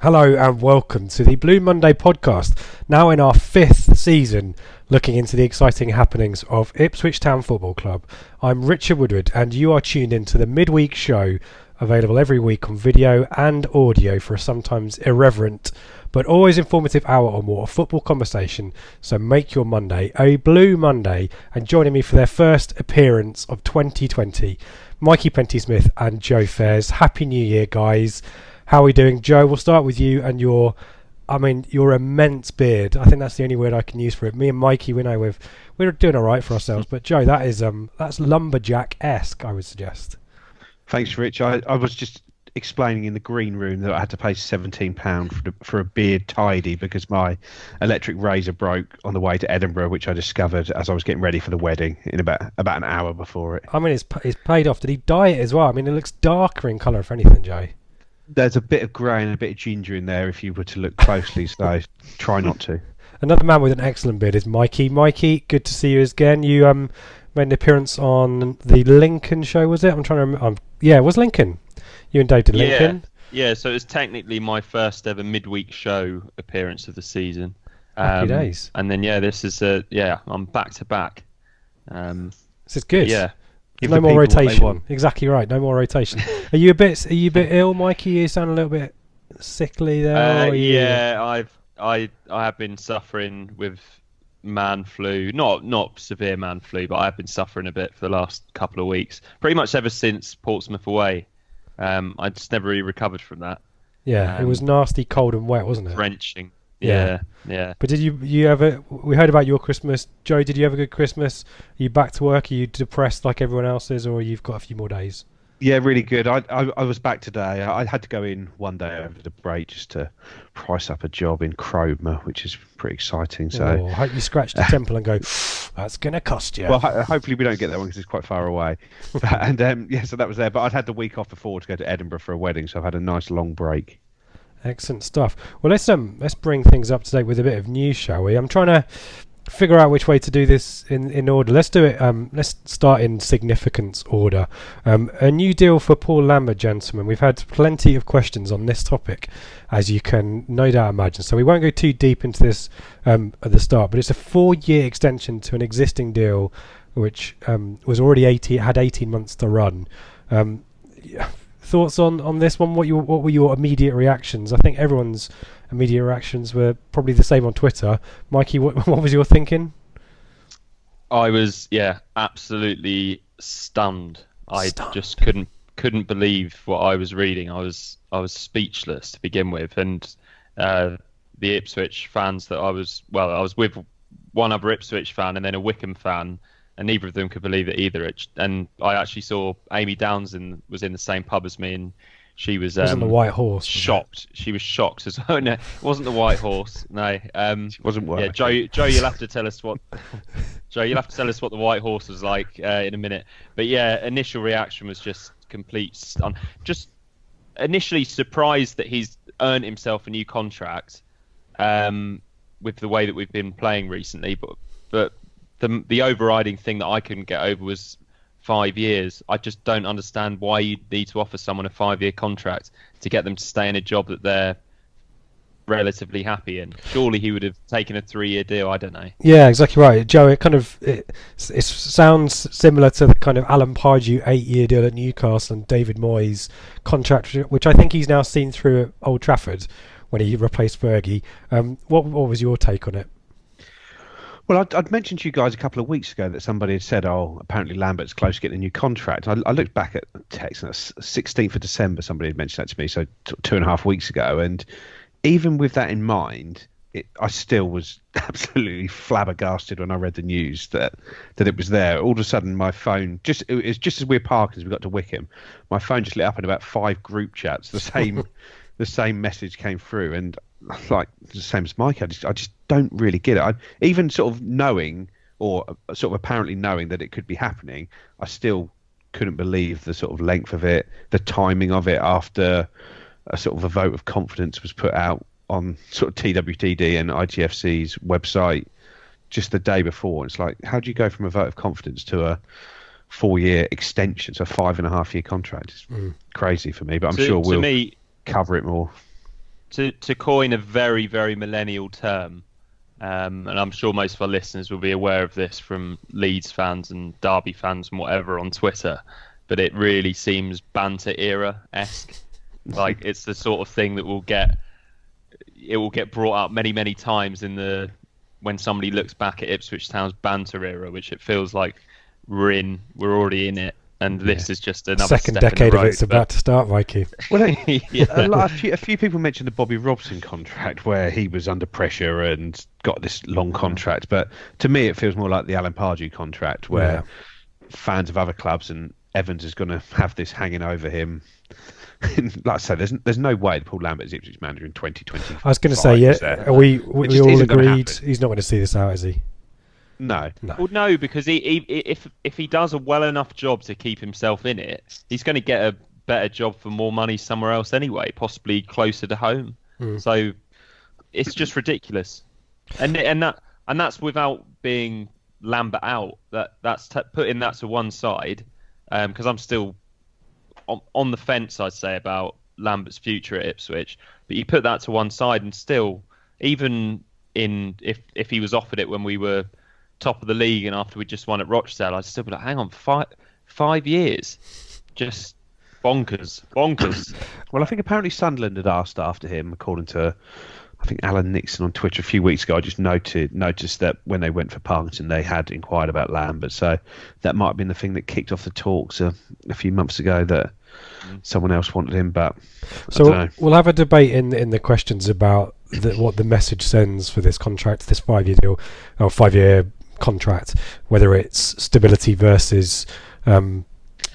Hello and welcome to the Blue Monday podcast, now in our 5th season, looking into the exciting happenings of Ipswich Town Football Club. I'm Richard Woodward and you are tuned into the midweek show, available every week on video and audio for a sometimes irreverent but always informative hour or more of football conversation. So make your Monday a Blue Monday, and joining me for their first appearance of 2020, Mikey Smith and Joe Fairs. Happy New Year, guys. How are we doing? Joe, we'll start with you and your immense beard. I think that's the only word I can use for it. Me and Mikey, we're doing all right for ourselves. But Joe, that's lumberjack-esque, I would suggest. Thanks, Rich. I was just explaining in the green room that I had to pay £17 for a beard tidy because my electric razor broke on the way to Edinburgh, which I discovered as I was getting ready for the wedding in about an hour before it. I mean, it's paid off. Did he dye it as well? I mean, it looks darker in colour, if anything, Joe. There's a bit of grey and a bit of ginger in there if you were to look closely, so try not to. Another man with an excellent beard is Mikey. Mikey, good to see you again. You made an appearance on the Lincoln show, was it? I'm trying to remember. Yeah, it was Lincoln. You and Dave did Lincoln. Yeah, so it was technically my first ever midweek show appearance of the season. Happy days. And then, this is, I'm back to back. This is good. Yeah. No more rotation. Exactly right. No more rotation. Are you a bit ill, Mikey? You sound a little bit sickly there. I have been suffering with man flu. Not severe man flu, but I have been suffering a bit for the last couple of weeks. Pretty much ever since Portsmouth away. I just never really recovered from that. Yeah, it was nasty, cold and wet, wasn't it? Drenching. Yeah. But did you ever? We heard about your Christmas, Joe. Did you have a good Christmas? Are you back to work? Are you depressed like everyone else is, or you've got a few more days? Yeah, really good. I was back today. I had to go in one day over the break just to price up a job in Cromer, which is pretty exciting. So I hope you scratch the temple and go, that's going to cost you. Well, hopefully we don't get that one because it's quite far away. So that was there. But I'd had the week off before to go to Edinburgh for a wedding, so I've had a nice long break. Excellent stuff. Well, let's bring things up to date with a bit of news, shall we? I'm trying to figure out which way to do this in order. Let's do it. Let's start in significance order. A new deal for Paul Lambert, gentlemen. We've had plenty of questions on this topic, as you can no doubt imagine. So we won't go too deep into this at the start. But it's a 4-year extension to an existing deal, which was already had 18 months to run. Thoughts on this one? What were your immediate reactions? I think everyone's immediate reactions were probably the same on Twitter. Mikey, what was your thinking? I was absolutely stunned. I just couldn't believe what I was reading. I was speechless to begin with, and the Ipswich fans that I was with one other Ipswich fan and then a Wycombe fan. And neither of them could believe it either. And I actually saw Amy Downs was in the same pub as me, and she was wasn't the White Horse. Shocked. She was shocked as well. No, it wasn't the White Horse. No, she wasn't working. Yeah, Joe, you'll have to tell us what. Joe, you'll have to tell us what the White Horse was like in a minute. But yeah, initial reaction was just complete just initially surprised that he's earned himself a new contract, with the way that we've been playing recently, but. The overriding thing that I couldn't get over was 5 years. I just don't understand why you need to offer someone a 5-year contract to get them to stay in a job that they're relatively happy in. Surely he would have taken a 3-year deal. I don't know. Yeah, exactly right, Joe. It sounds similar to the kind of Alan Pardew 8-year deal at Newcastle and David Moyes contract, which I think he's now seen through at Old Trafford when he replaced Fergie. What was your take on it? Well, I'd mentioned to you guys a couple of weeks ago that somebody had said, apparently Lambert's close to getting a new contract. I looked back at the text, and 16th of December, somebody had mentioned that to me, so 2.5 weeks ago. And even with that in mind, I still was absolutely flabbergasted when I read the news that it was there. All of a sudden, my phone, just as we were parking as we got to Wycombe, my phone just lit up in about 5 group chats. The same message came through, and like the same as Mike, I just don't really get it. Even sort of knowing, or sort of apparently knowing that it could be happening, I still couldn't believe the sort of length of it, the timing of it after a sort of a vote of confidence was put out on sort of TWTD and ITFC's website just the day before. It's like, how do you go from a vote of confidence to a 4-year extension, so a 5.5-year contract? It's crazy for me, but I'm sure we'll cover it more. to coin a very, very millennial term, and I'm sure most of our listeners will be aware of this from Leeds fans and Derby fans and whatever on Twitter, but it really seems banter era-esque. Like, it's the sort of thing that will get brought up many, many times when somebody looks back at Ipswich Town's banter era, which it feels like we're already in it. And this is just another second step decade in the road, of it's about to start, Mikey. Well, Yeah. a few people mentioned the Bobby Robson contract where he was under pressure and got this long contract. But to me, it feels more like the Alan Pardew contract where fans of other clubs and Evans is going to have this hanging over him. Like I say, there's no way that Paul Lambert is Ipswich manager in 2020. I was going to say, we all agreed he's not going to see this out, is he? No. Well, no, because if he does a well enough job to keep himself in it, he's going to get a better job for more money somewhere else anyway, possibly closer to home. So it's just ridiculous, and that's without being Lambert out. That's putting that to one side, because I'm still on the fence, I'd say, about Lambert's future at Ipswich. But you put that to one side, and still, even if he was offered it when we were top of the league and after we just won at Rochdale, I'd still be like, hang on, 5 years, just bonkers. Well, I think apparently Sunderland had asked after him, according to I think Alan Nixon on Twitter a few weeks ago. I just noticed that when they went for Parkinson, they had inquired about Lambert, so that might have been the thing that kicked off the talks a few months ago, that someone else wanted him. But I don't know. We'll have a debate in the questions about what the message sends for this contract, this 5-year deal or 5-year contract, whether it's stability versus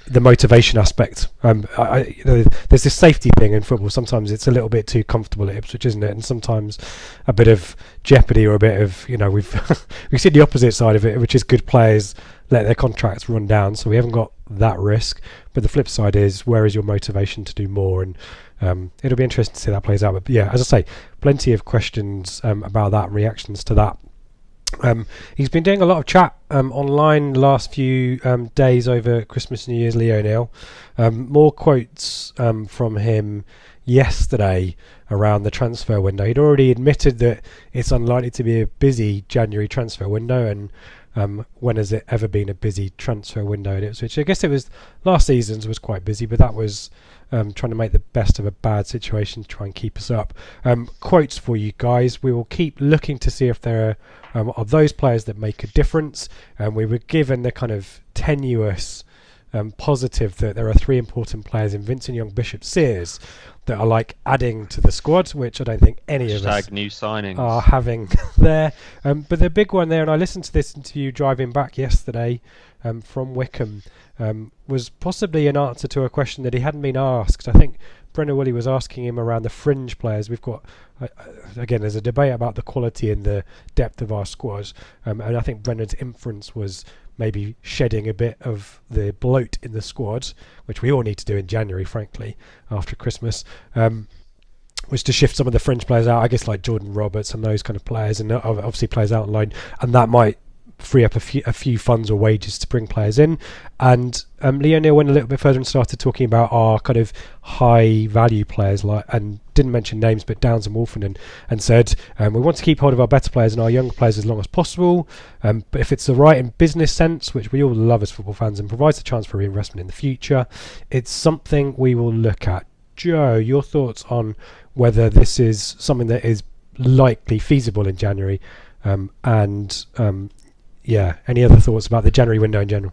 the motivation aspect. There's this safety thing in football. Sometimes it's a little bit too comfortable at Ipswich, isn't it? And sometimes a bit of jeopardy or a bit of, we've seen the opposite side of it, which is good players let their contracts run down, so we haven't got that risk. But the flip side is, where is your motivation to do more? And it'll be interesting to see how that plays out. But yeah, as I say, plenty of questions about that and reactions to that. He's been doing a lot of chat online the last few days over Christmas and New Year's, Leo Neal. More quotes from him yesterday around the transfer window. He'd already admitted that it's unlikely to be a busy January transfer window, and when has it ever been a busy transfer window at Ipswich? I guess it was last season's was quite busy, but that was trying to make the best of a bad situation to try and keep us up. Quotes for you guys. We will keep looking to see if there are those players that make a difference. We were given the kind of tenuous positive that there are 3 important players in Vincent Young, Bishop, Sears that are like adding to the squad, which I don't think any of us new signings are having there. But the big one there, and I listened to this interview driving back yesterday from Wycombe, was possibly an answer to a question that he hadn't been asked. I think Brennan Woolley was asking him around the fringe players. We've got, again, there's a debate about the quality and the depth of our squad, and I think Brennan's inference was maybe shedding a bit of the bloat in the squad, which we all need to do in January, frankly, after Christmas, was to shift some of the fringe players out, I guess, like Jordan Roberts and those kind of players, and obviously players out on loan, and that might free up a few funds or wages to bring players in. And Leo Neal went a little bit further and started talking about our kind of high value players, and didn't mention names, but Downs and Wolfen, and said we want to keep hold of our better players and our younger players as long as possible, but if it's the right in business sense, which we all love as football fans, and provides a chance for reinvestment in the future, it's something we will look at. Joe, your thoughts on whether this is something that is likely feasible in January, and any other thoughts about the January window in general?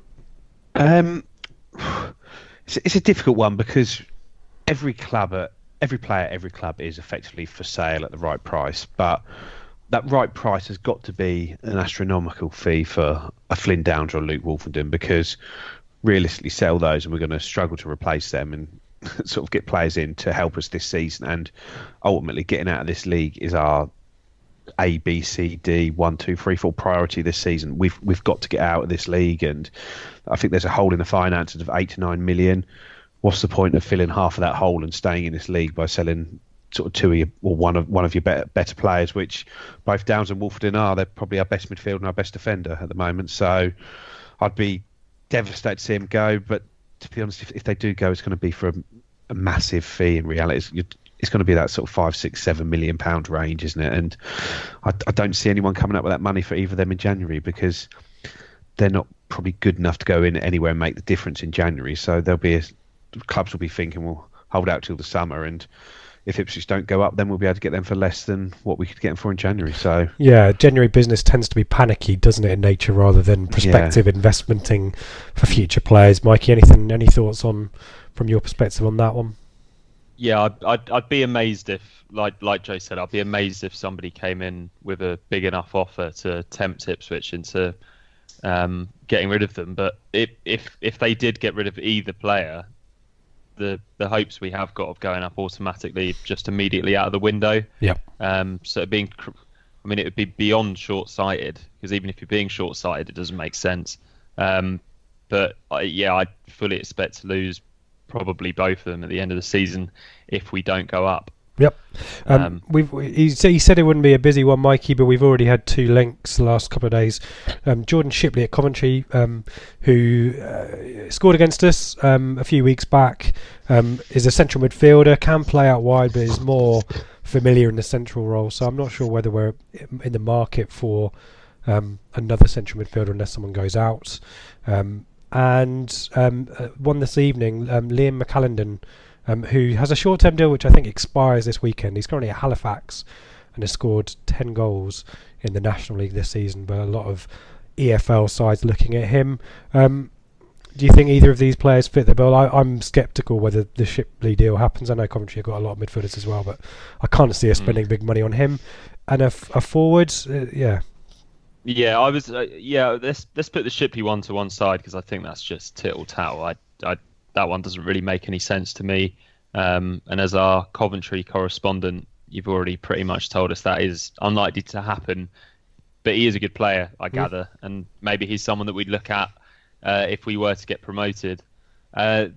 It's a difficult one, because every player at every club is effectively for sale at the right price, but that right price has got to be an astronomical fee for a Flynn Downs or a Luke Wolfenden, because realistically sell those and we're going to struggle to replace them and sort of get players in to help us this season. And ultimately getting out of this league is our A, B, C, D, 1, 2, 3, 4 priority this season. We've got to get out of this league, and I think there's a hole in the finances of 8 to 9 million. What's the point of filling half of that hole and staying in this league by selling sort of 2 of your, or one of your better players, which both Downs and Wolfenden are? They're probably our best midfielder and our best defender at the moment. So I'd be devastated to see him go, but to be honest, if they do go, it's going to be for a massive fee. In reality, it's going to be that sort of £5, £6, £7 million range, isn't it? And I don't see anyone coming up with that money for either of them in January, because they're not probably good enough to go in anywhere and make the difference in January. So clubs will be thinking, we'll hold out till the summer, and if Ipswich don't go up, then we'll be able to get them for less than what we could get them for in January. So yeah, January business tends to be panicky, doesn't it, in nature, rather than prospective investmenting for future players. Mikey, any thoughts from your perspective on that one? Yeah, I'd be amazed if, like Joe said, I'd be amazed if somebody came in with a big enough offer to tempt Ipswich into getting rid of them. But if they did get rid of either player, the hopes we have got of going up automatically just immediately out of the window. Yep. So it would be beyond short-sighted, because even if you're being short-sighted, it doesn't make sense. But I fully expect to lose probably both of them at the end of the season if we don't go up. Yep. He said it wouldn't be a busy one, Mikey, but we've already had 2 links the last couple of days. Jordan Shipley at Coventry, who scored against us a few weeks back, is a central midfielder, can play out wide, but is more familiar in the central role. So I'm not sure whether we're in the market for another central midfielder unless someone goes out. And one this evening, Liam Mchale, who has a short-term deal which I think expires this weekend. He's currently at Halifax and has scored 10 goals in the National League this season, but a lot of EFL sides looking at him. Do you think either of these players fit the bill? I'm sceptical whether the Shipley deal happens. I know Coventry have got a lot of midfielders as well, but I can't see us spending big money on him. And a forward, yeah. Yeah, I was. Let's put the Shipley one to one side, because I think that's just tittle-tattle. That one doesn't really make any sense to me. And as our Coventry correspondent, you've already pretty much told us that is unlikely to happen. But he is a good player, I gather, and maybe he's someone that we'd look at if we were to get promoted. I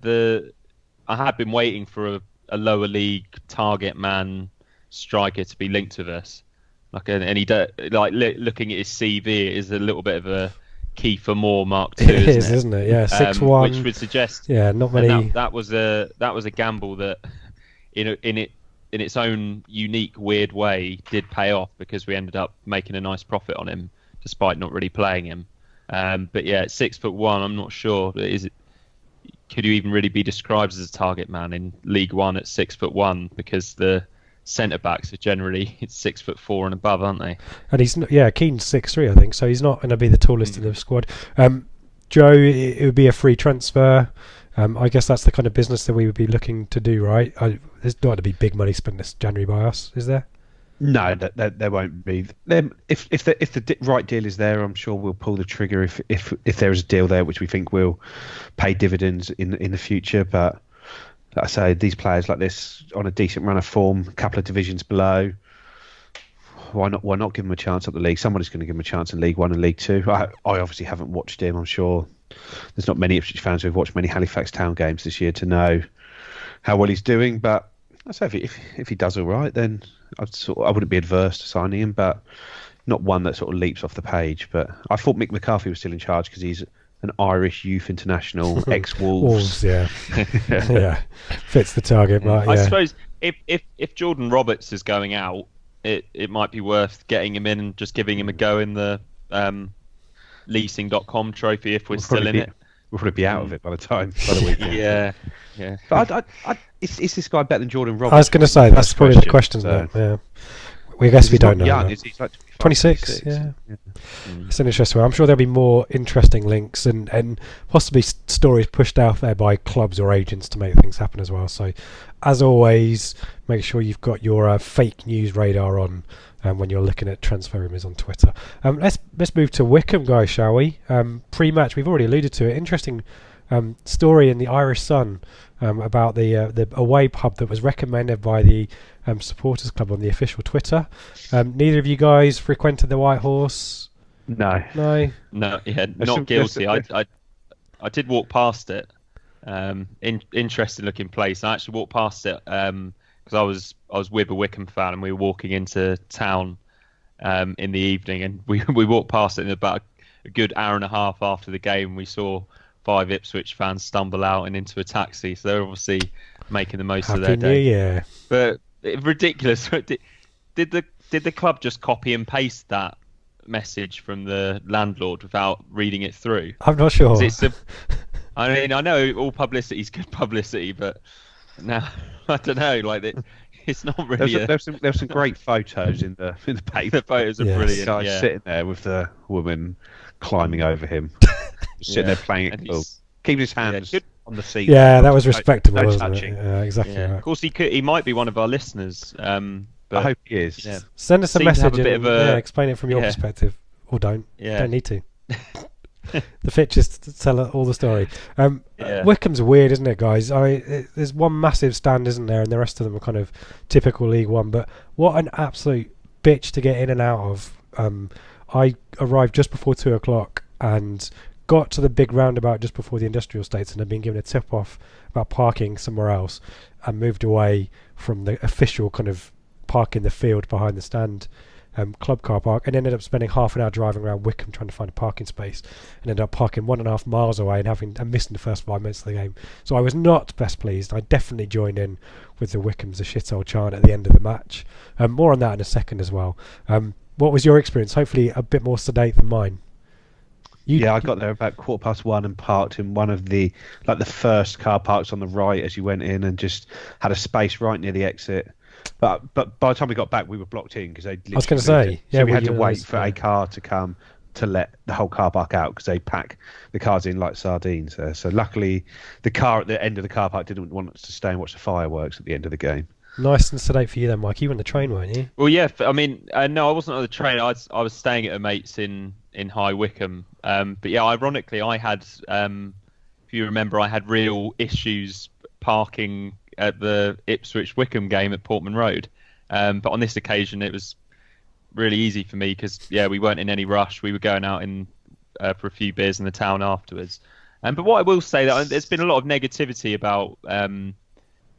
had been waiting for a lower league target man striker to be linked with us. Looking at his CV, it is a little bit of a Kiefer Moore Mark II, isn't it? Yeah, 6'1", which would suggest not many. That was a gamble that, in its own unique, weird way, did pay off, because we ended up making a nice profit on him despite not really playing him. But yeah, at 6'1", I'm not sure. Could you even really be described as a target man in League One at 6'1", because the centre backs are generally 6'4" and above, aren't they? And he's Keane's 6'3", I think, so he's not going to be the tallest in the squad. Joe, it would be a free transfer. I guess that's the kind of business that we would be looking to do, right? There's not going to be big money spent this January by us, is there? No, there won't be. If the right deal is there, I'm sure we'll pull the trigger if there is a deal there which we think will pay dividends in the future. But like I say, these players like this on a decent run of form, a couple of divisions below, why not give them a chance at the league? Somebody's going to give them a chance in League One and League Two. I obviously haven't watched him. I'm sure there's not many Ipswich fans who have watched many Halifax Town games this year to know how well he's doing. But I say if he does all right, then I wouldn't be adverse to signing him, but not one that sort of leaps off the page. But I thought Mick McCarthy was still in charge because he's an Irish youth international, ex-Wolves. Yeah. Yeah, fits the target. But, I suppose if Jordan Roberts is going out, it might be worth getting him in and just giving him a go in the leasing.com trophy if we're still in it. We'll probably be out of it by the weekend. Yeah. But is this guy better than Jordan Roberts? I was going to say that's probably the question. So. Yeah. We guess we don't know. Young, he's like 26. Yeah. It's an interesting one. I'm sure there'll be more interesting links and possibly stories pushed out there by clubs or agents to make things happen as well. So, as always, make sure you've got your fake news radar on when you're looking at transfer rumours on Twitter. Let's move to Wycombe, guys, shall we? Pre-match, we've already alluded to it. Interesting story in the Irish Sun about the away pub that was recommended by the supporters club on the official Twitter. Neither of you guys frequented the White Horse? No. Yeah, not guilty. I did walk past it. Interesting looking place. I actually walked past it because I was with a Wycombe fan and we were walking into town in the evening, and we walked past it, and about a good hour and a half after the game we saw 5 Ipswich fans stumble out and into a taxi, so they're obviously making the most of their day. New Year. But ridiculous. Did the club just copy and paste that message from the landlord without reading it through? I'm not sure. I mean, I know all publicity is good publicity, but now I don't know. Like it's not really. There's some great photos in the paper. The photos are brilliant. Guy sitting there with the woman climbing over him, sitting there playing it cool, keeping his hands on the seat. Yeah, that was respectable, wasn't it? Yeah, exactly. Right. Of course, he might be one of our listeners. But I hope he is. Yeah. Send us a message and explain it from your perspective, or don't. Yeah. Don't need to. The pictures to tell all the story. Wycombe's weird, isn't it, guys? There's one massive stand, isn't there, and the rest of them are kind of typical League One. But what an absolute bitch to get in and out of. I arrived just before 2:00 and got to the big roundabout just before the industrial estates, and had been given a tip off about parking somewhere else, and moved away from the official kind of park in the field behind the stand. Club car park, and ended up spending half an hour driving around Wycombe trying to find a parking space, and ended up parking 1.5 miles away and missing the first 5 minutes of the game. So I was not best pleased. I definitely joined in with the Wycombe's a shithole chant at the end of the match. More on that in a second as well. What was your experience? Hopefully a bit more sedate than mine. I got there about 1:15 and parked in one of the first car parks on the right as you went in, and just had a space right near the exit. But by the time we got back, we were blocked in because they. I was going to say, we had to wait for a car to come to let the whole car park out, because they pack the cars in like sardines there. So luckily, the car at the end of the car park didn't want us to stay and watch the fireworks at the end of the game. Nice and sedate for you then, Mike. You were on the train, weren't you? Well, yeah. I mean, no, I wasn't on the train. I was staying at a mate's in High Wycombe. But yeah, ironically, I had, if you remember, I had real issues parking at the Ipswich Wycombe game at Portman Road. But on this occasion, it was really easy for me because, we weren't in any rush. We were going out for a few beers in the town afterwards. But what I will say, that there's been a lot of negativity about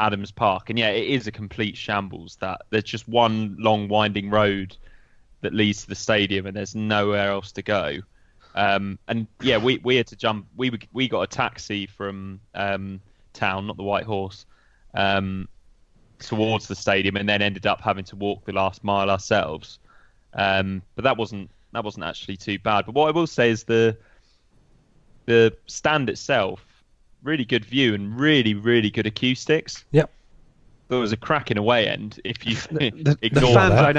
Adams Park. And it is a complete shambles. That there's just one long winding road that leads to the stadium, and there's nowhere else to go. We had to jump. We got a taxi from town, not the White Horse, towards the stadium, and then ended up having to walk the last mile ourselves. But that wasn't actually too bad. But what I will say is the stand itself, really good view and really, really good acoustics. Yep. There was a crack in away end if you the ignore fan that.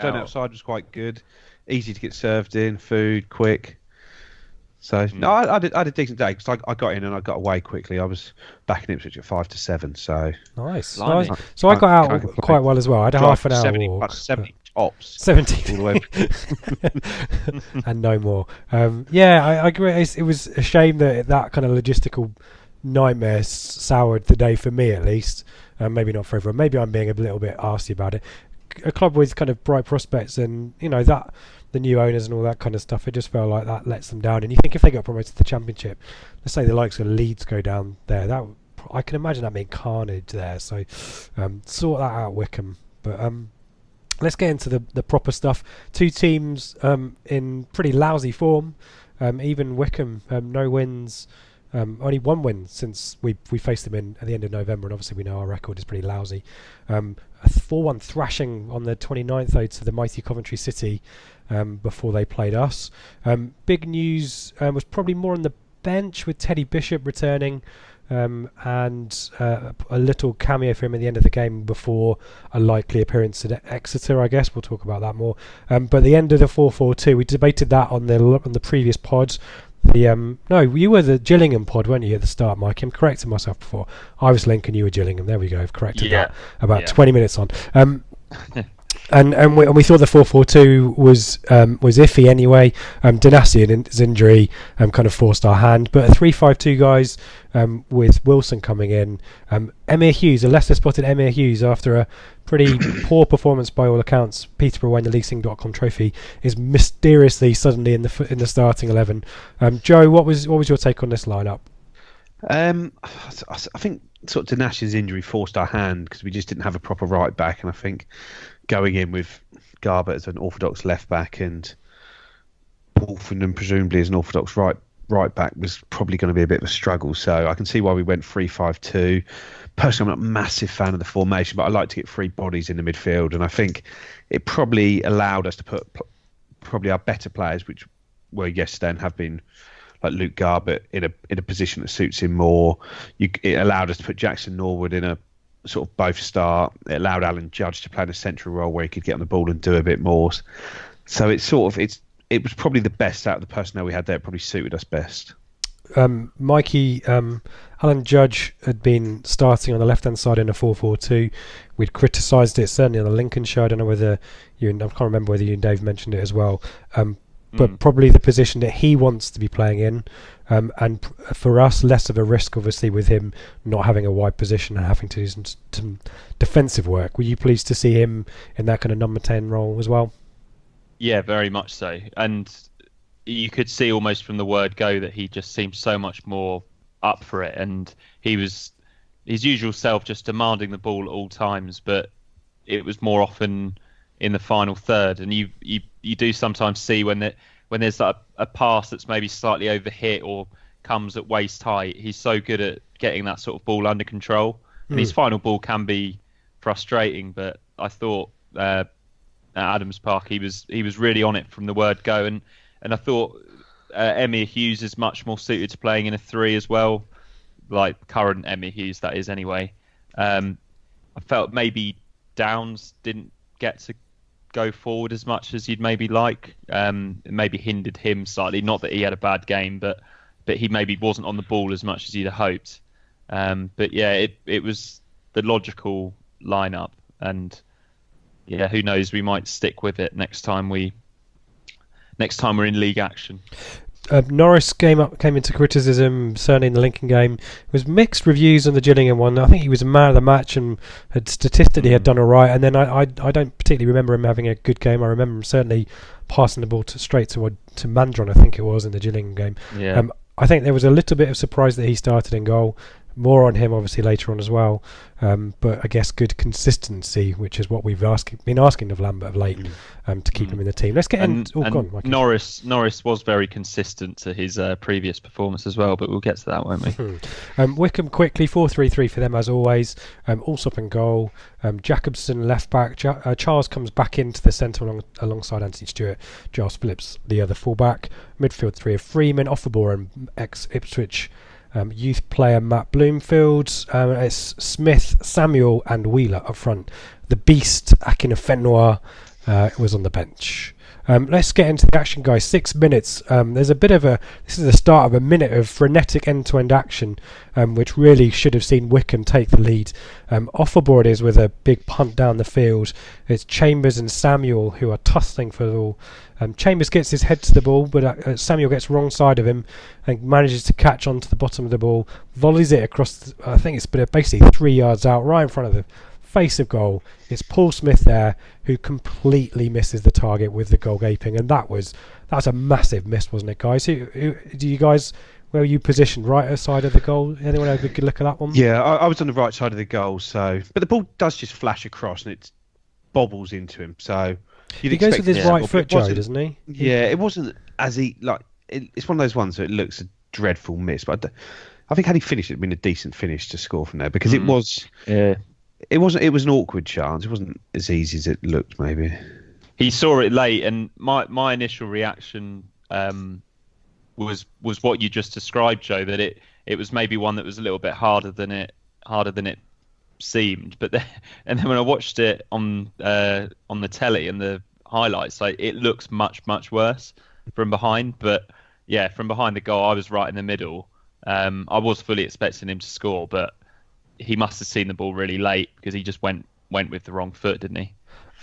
zone outside was quite good, easy to get served in, food quick. So no, I had a decent day because I got in and I got away quickly. I was back in Ipswich at 5 to 7. So nice. So I got out quite well as well. I had a half an hour 70, walk. 70 tops. 70 all the way. And no more. I agree. It was a shame that kind of logistical nightmare soured the day for me, at least. Maybe not for everyone. Maybe I'm being a little bit arsy about it. A club with kind of bright prospects, and that the new owners and all that kind of stuff, it just felt like that lets them down. And you think if they got promoted to the Championship, let's say the likes of Leeds go down there, I can imagine that being carnage there. So sort that out, Wycombe. But let's get into the proper stuff. Two teams in pretty lousy form. Even Wycombe, no wins. Only one win since we faced them at the end of November, and obviously we know our record is pretty lousy. A 4-1 thrashing on the 29th, though, to the mighty Coventry City before they played us. Big news was probably more on the bench, with Teddy Bishop returning, and a little cameo for him at the end of the game before a likely appearance at Exeter, I guess. We'll talk about that more. But the end of the 4-4-2, we debated that on the previous pods. No, you were the Gillingham pod, weren't you, at the start, Mike? I'm correcting myself before. I was Lincoln, you were Gillingham. There we go. I've corrected that about 20 minutes on. And we thought the 4-4-2 was iffy anyway. Donasian's injury kind of forced our hand, but a 3-5-2, guys, with Wilson coming in. Emir Hughes, a Leicester spotted Emir Hughes, after a pretty poor performance by all accounts. Peterborough won the leaguesing.com trophy, is mysteriously suddenly in the starting 11. Joe, what was your take on this lineup? I think sort of Donasian's injury forced our hand because we just didn't have a proper right back, and I think going in with Garbutt as an orthodox left back and Wolfenden presumably as an orthodox right right back was probably going to be a bit of a struggle. So I can see why we went 3-5-2. Personally, I'm not a massive fan of the formation, but I like to get three bodies in the midfield, and I think it probably allowed us to put probably our better players, which were yesterday and have been, like Luke Garbett, in a position that suits him more. It allowed us to put Jackson Norwood in a sort of both start. It allowed Alan Judge to play in a central role where he could get on the ball and do a bit more. So it was probably the best out of the personnel we had there. It probably suited us best. Mikey, Alan Judge had been starting on the left-hand side in a 4-4-2. We'd criticised it, certainly on the Lincoln show. I don't know whether I can't remember whether you and Dave mentioned it as well. But probably the position that he wants to be playing in. And for us, less of a risk, obviously, with him not having a wide position and having to do some defensive work. Were you pleased to see him in that kind of number 10 role as well? Yeah, very much so. And you could see almost from the word go that he just seemed so much more up for it. And he was his usual self, just demanding the ball at all times. But it was more often in the final third. And you do sometimes see when there's a pass that's maybe slightly overhit or comes at waist height, he's so good at getting that sort of ball under control. And his final ball can be frustrating, but I thought at Adams Park he was really on it from the word go, and I thought Emir Hughes is much more suited to playing in a 3 as well, like current Emir Hughes that is anyway. I felt maybe Downs didn't get to go forward as much as you'd maybe like. It maybe hindered him slightly. Not that he had a bad game, but he maybe wasn't on the ball as much as you'd have hoped. But yeah, it was the logical lineup, and yeah, who knows? We might stick with it next time we're in league action. Norris came into criticism, certainly in the Lincoln game. It was mixed reviews on the Gillingham one. I think he was a man of the match and had statistically had done all right. And then I don't particularly remember him having a good game. I remember him certainly passing the ball straight to Mandron, I think it was, in the Gillingham game. Yeah. I think there was a little bit of surprise that he started in goal. More on him, obviously, later on as well. But I guess good consistency, which is what we've been asking of Lambert of late, to keep him in the team. Let's get in. Go on, Mikey. Norris was very consistent to his previous performance as well, but we'll get to that, won't we? Wycombe quickly, 4-3-3 for them as always. Allsop in goal. Jacobson left back. Charles comes back into the centre alongside Anthony Stewart. Giles Phillips the other full back. Midfield 3 of Freeman, Offerbore and ex-Ipswich youth player Matt Bloomfield. It's Smith, Samuel and Wheeler up front. The beast Akin Fennoir was on the bench. Let's get into the action, guys. 6 minutes. This is the start of a minute of frenetic end-to-end action, which really should have seen Wycombe take the lead. Offerboard is with a big punt down the field. It's Chambers and Samuel who are tussling for the ball. Chambers gets his head to the ball, but Samuel gets wrong side of him and manages to catch onto the bottom of the ball, volleys it across, I think it's basically 3 yards out, right in front of the face of goal. It's Paul Smith there who completely misses the target with the goal gaping, and that was a massive miss, wasn't it, guys? Where were you positioned? Right side of the goal? Anyone have a good look at that one? Yeah, I was on the right side of the goal, but the ball does just flash across and it bobbles into him. So he goes with his right foot, Joe, doesn't he? Yeah, it wasn't it's one of those ones that it looks a dreadful miss, but I think had he finished, it'd been a decent finish to score from there, because it was. Yeah. It was an awkward chance. It wasn't as easy as it looked, maybe. He saw it late, and my initial reaction was what you just described, Joe. That it was maybe one that was a little bit harder than it seemed. But then when I watched it on the telly and the highlights, it looks much worse from behind. But yeah, from behind the goal, I was right in the middle. I was fully expecting him to score, but he must have seen the ball really late because he just went with the wrong foot, didn't he?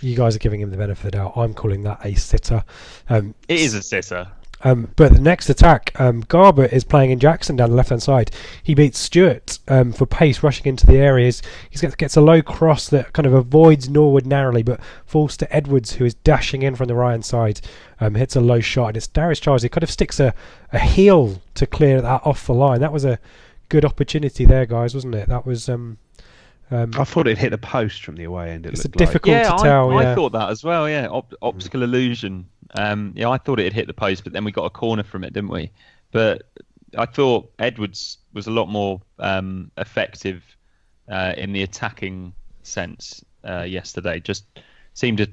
You guys are giving him the benefit of the doubt. I'm calling that a sitter. It is a sitter. But the next attack, Garber is playing in Jackson down the left-hand side. He beats Stewart for pace, rushing into the areas. He gets a low cross that kind of avoids Norwood narrowly, but falls to Edwards, who is dashing in from the right-hand side. Hits a low shot, and it's Darius Charles. He kind of sticks a heel to clear that off the line. That was a good opportunity there, guys, wasn't it? That was. I thought it hit the post from the away end. It's difficult to tell. I thought that as well. Yeah, optical illusion. I thought it had hit the post, but then we got a corner from it, didn't we? but I thought Edwards was a lot more effective in the attacking sense yesterday. Just seemed to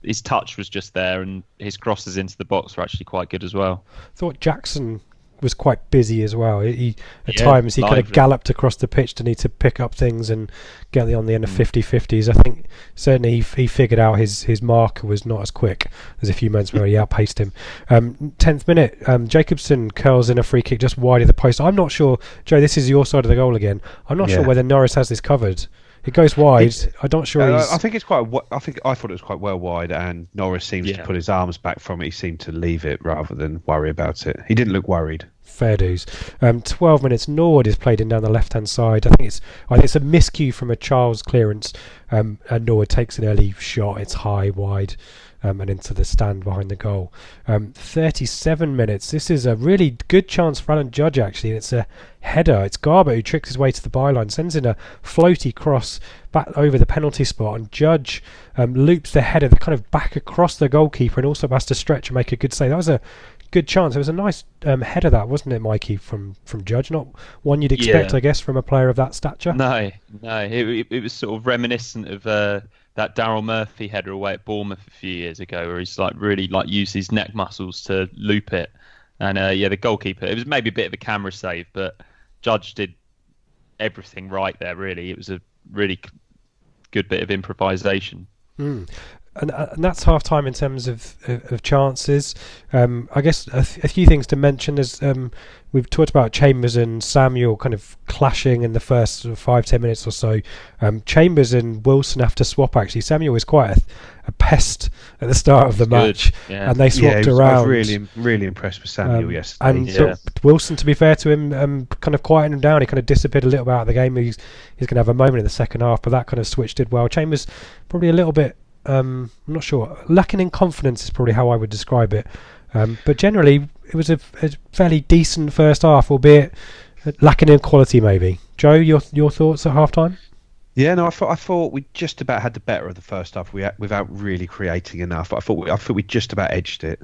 his touch was just there, and his crosses into the box were actually quite good as well. I thought Jackson was quite busy as well. At times he kind of galloped across the pitch to need to pick up things and get on the end of 50-50s. I think certainly he figured out his marker was not as quick as a few moments where he outpaced him. 10th minute, Jacobson curls in a free kick just wide of the post. I'm not sure, Joe, this is your side of the goal again. I'm not sure whether Norris has this covered. It goes wide. I'm not sure. I think it's quite. I thought it was quite well wide, and Norris seems to put his arms back from it. He seemed to leave it rather than worry about it. He didn't look worried. Fair dues. 12 minutes. Norwood is played in down the left-hand side. I think it's a miscue from a Charles clearance, and Norwood takes an early shot. It's high, wide, and into the stand behind the goal. 37 minutes. This is a really good chance for Alan Judge, actually. And it's a header. It's Garbutt who tricks his way to the byline, sends in a floaty cross back over the penalty spot, and Judge loops the header kind of back across the goalkeeper and also has to stretch and make a good save. That was a good chance. It was a nice header, that, wasn't it, Mikey, from Judge? Not one you'd expect, I guess, from a player of that stature. No. It was sort of reminiscent of that Daryl Murphy header away at Bournemouth a few years ago, where he's really used his neck muscles to loop it. And the goalkeeper, it was maybe a bit of a camera save, but Judge did everything right there, really. It was a really good bit of improvisation. And that's half time in terms of chances. I guess a few things to mention is we've talked about Chambers and Samuel kind of clashing in the first sort of 5-10 minutes or so. Chambers and Wilson have to swap, actually. Samuel was quite a pest at the start of the match, and they swapped around. I was really impressed with Samuel yesterday. And Wilson, to be fair to him, kind of quieted him down. He kind of disappeared a little bit out of the game. He's going to have a moment in the second half, but that kind of switch did well. Chambers probably a little bit, I'm not sure, lacking in confidence is probably how I would describe it. But generally, it was a fairly decent first half, albeit lacking in quality maybe. Joe, your thoughts at half time? Yeah, no, I thought we just about had the better of the first half without really creating enough. I thought we just about edged it.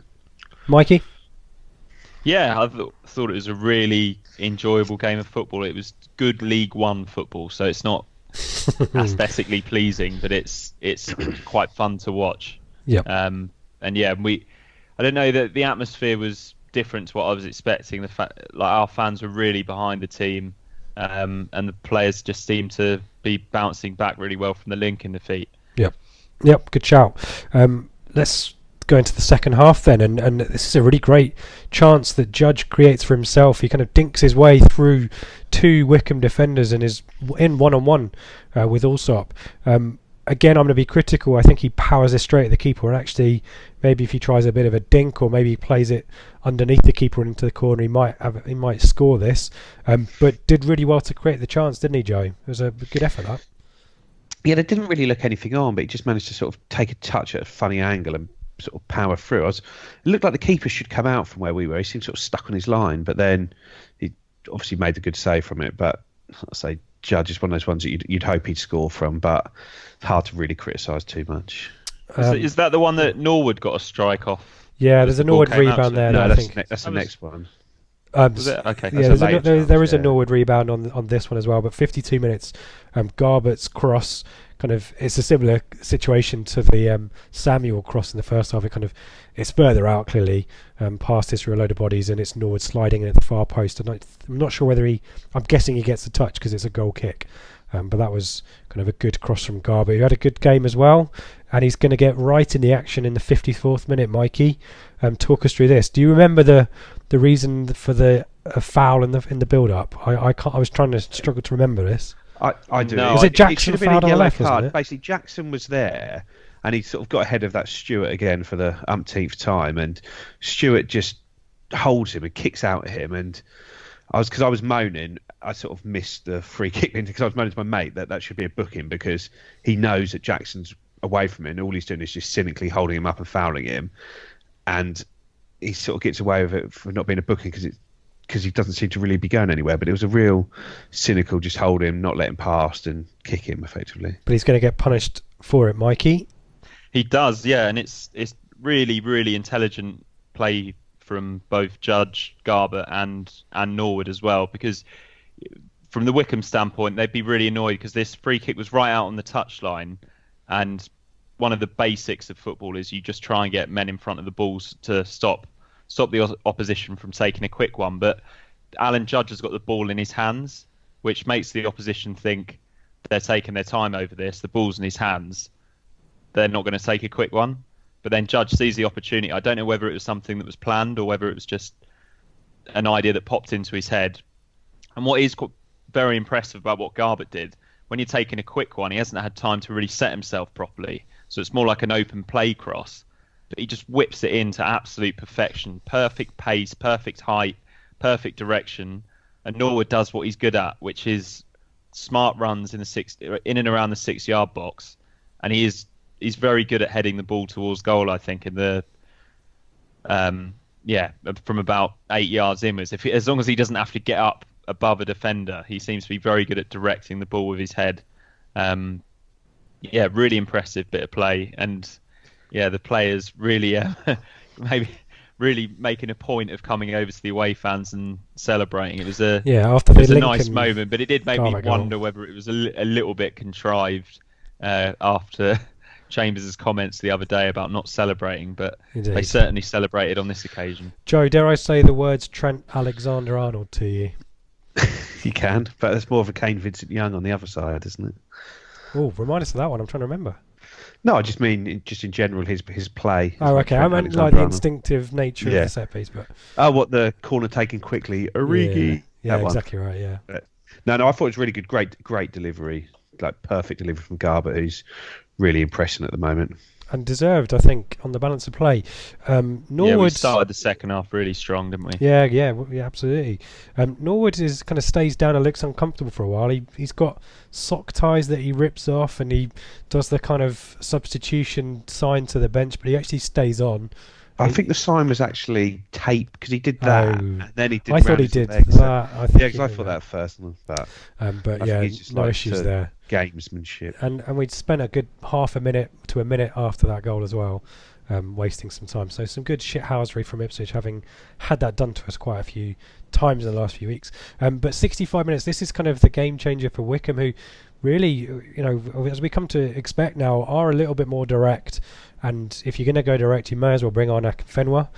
Mikey? Yeah, I thought it was a really enjoyable game of football. It was good League One football, so it's not aesthetically pleasing, but it's quite fun to watch. Yeah. And yeah, I don't know, that the atmosphere was different to what I was expecting. The fact, our fans were really behind the team, and the players just seemed to be bouncing back really well from the Lincoln defeat. Yep, good shout. Let's go into the second half then, and this is a really great chance that Judge creates for himself. He kind of dinks his way through two Wycombe defenders and is in one-on-one with Allsop. Again, I'm going to be critical. I think he powers it straight at the keeper, and actually maybe if he tries a bit of a dink or maybe he plays it underneath the keeper and into the corner, he might score this. But did really well to create the chance, didn't he, Joe? It was a good effort, that. Yeah, there didn't really look anything on, but he just managed to sort of take a touch at a funny angle and sort of power through. It looked like the keeper should come out from where we were. He seemed sort of stuck on his line, but then he obviously made a good save from it. But I say Judge is one of those ones that you'd hope he'd score from, but it's hard to really criticise too much. Is that the one that Norwood got a strike off? Yeah, there's a Norwood rebound there. No, that's the next one. Was it? Okay. Yeah, there is a Norwood rebound on this one as well, but 52 minutes. Garbutt's cross, kind of, it's a similar situation to the Samuel cross in the first half. It's further out clearly, past this through a load of bodies, and it's Norwood sliding in at the far post. And I'm not sure whether I'm guessing he gets the touch because it's a goal kick. But that was kind of a good cross from Garbutt, who had a good game as well, and he's going to get right in the action in the 54th minute. Mikey, talk us through this. Do you remember the reason for the foul in the build-up? I was trying to struggle to remember this. I do. No, was it Jackson fouled on the left? Wasn't it? Basically, Jackson was there, and he sort of got ahead of that Stewart again for the umpteenth time, and Stewart just holds him and kicks out at him, and because I was moaning, I sort of missed the free kick because I was moaning to my mate that should be a booking because he knows that Jackson's away from him and all he's doing is just cynically holding him up and fouling him, and he sort of gets away with it for not being a booking because he doesn't seem to really be going anywhere. But it was a real cynical, just hold him, not let him past and kick him effectively. But he's going to get punished for it, Mikey. He does, yeah, and it's really, really intelligent play from both Judge, Garbutt and Norwood as well, because from the Wycombe standpoint, they'd be really annoyed because this free kick was right out on the touchline, and one of the basics of football is you just try and get men in front of the balls to stop the opposition from taking a quick one. But Alan Judge has got the ball in his hands, which makes the opposition think they're taking their time over this. The ball's in his hands. They're not going to take a quick one. But then Judge sees the opportunity. I don't know whether it was something that was planned or whether it was just an idea that popped into his head. And what is very impressive about what Garbutt did, when you're taking a quick one, he hasn't had time to really set himself properly. So it's more like an open play cross. But he just whips it into absolute perfection. Perfect pace, perfect height, perfect direction. And Norwood does what he's good at, which is smart runs in and around the 6-yard box. And he's very good at heading the ball towards goal, I think, in the from about 8 yards inwards. As long as he doesn't have to get up above a defender, he seems to be very good at directing the ball with his head. Really impressive bit of play, and the players really maybe really making a point of coming over to the away fans and celebrating. It was a nice moment, but it did make me wonder whether it was a little bit contrived after Chambers' comments the other day about not celebrating, but Indeed. They certainly celebrated on this occasion. Joe, dare I say the words Trent Alexander-Arnold to you? You can, but there's more of a Kane Vincent Young on the other side, isn't it? Oh, remind us of that one. I'm trying to remember. No, I just mean just in general his play. Oh, okay. I meant like the instinctive nature of the set piece, but what the corner taken quickly, Origi. Yeah, exactly right. Yeah. No, I thought it was really good. Great delivery, like perfect delivery from Garbutt, who's really impressing at the moment. And deserved, I think, on the balance of play. Norwood we started the second half really strong, didn't we? Yeah, absolutely. Norwood kind of stays down and looks uncomfortable for a while. He's got sock ties that he rips off, and he does the kind of substitution sign to the bench, but he actually stays on. I think the sign was actually tape because he did that, and then he did. I thought he did that. I thought that first, but no issues there. Gamesmanship, and we'd spent a good half a minute to a minute after that goal as well, wasting some time. So some good shithousery from Ipswich, having had that done to us quite a few times in the last few weeks. But 65 minutes. This is kind of the game changer for Wycombe, who really, as we come to expect now, are a little bit more direct. And if you're going to go direct, you may as well bring on Akinfenwa.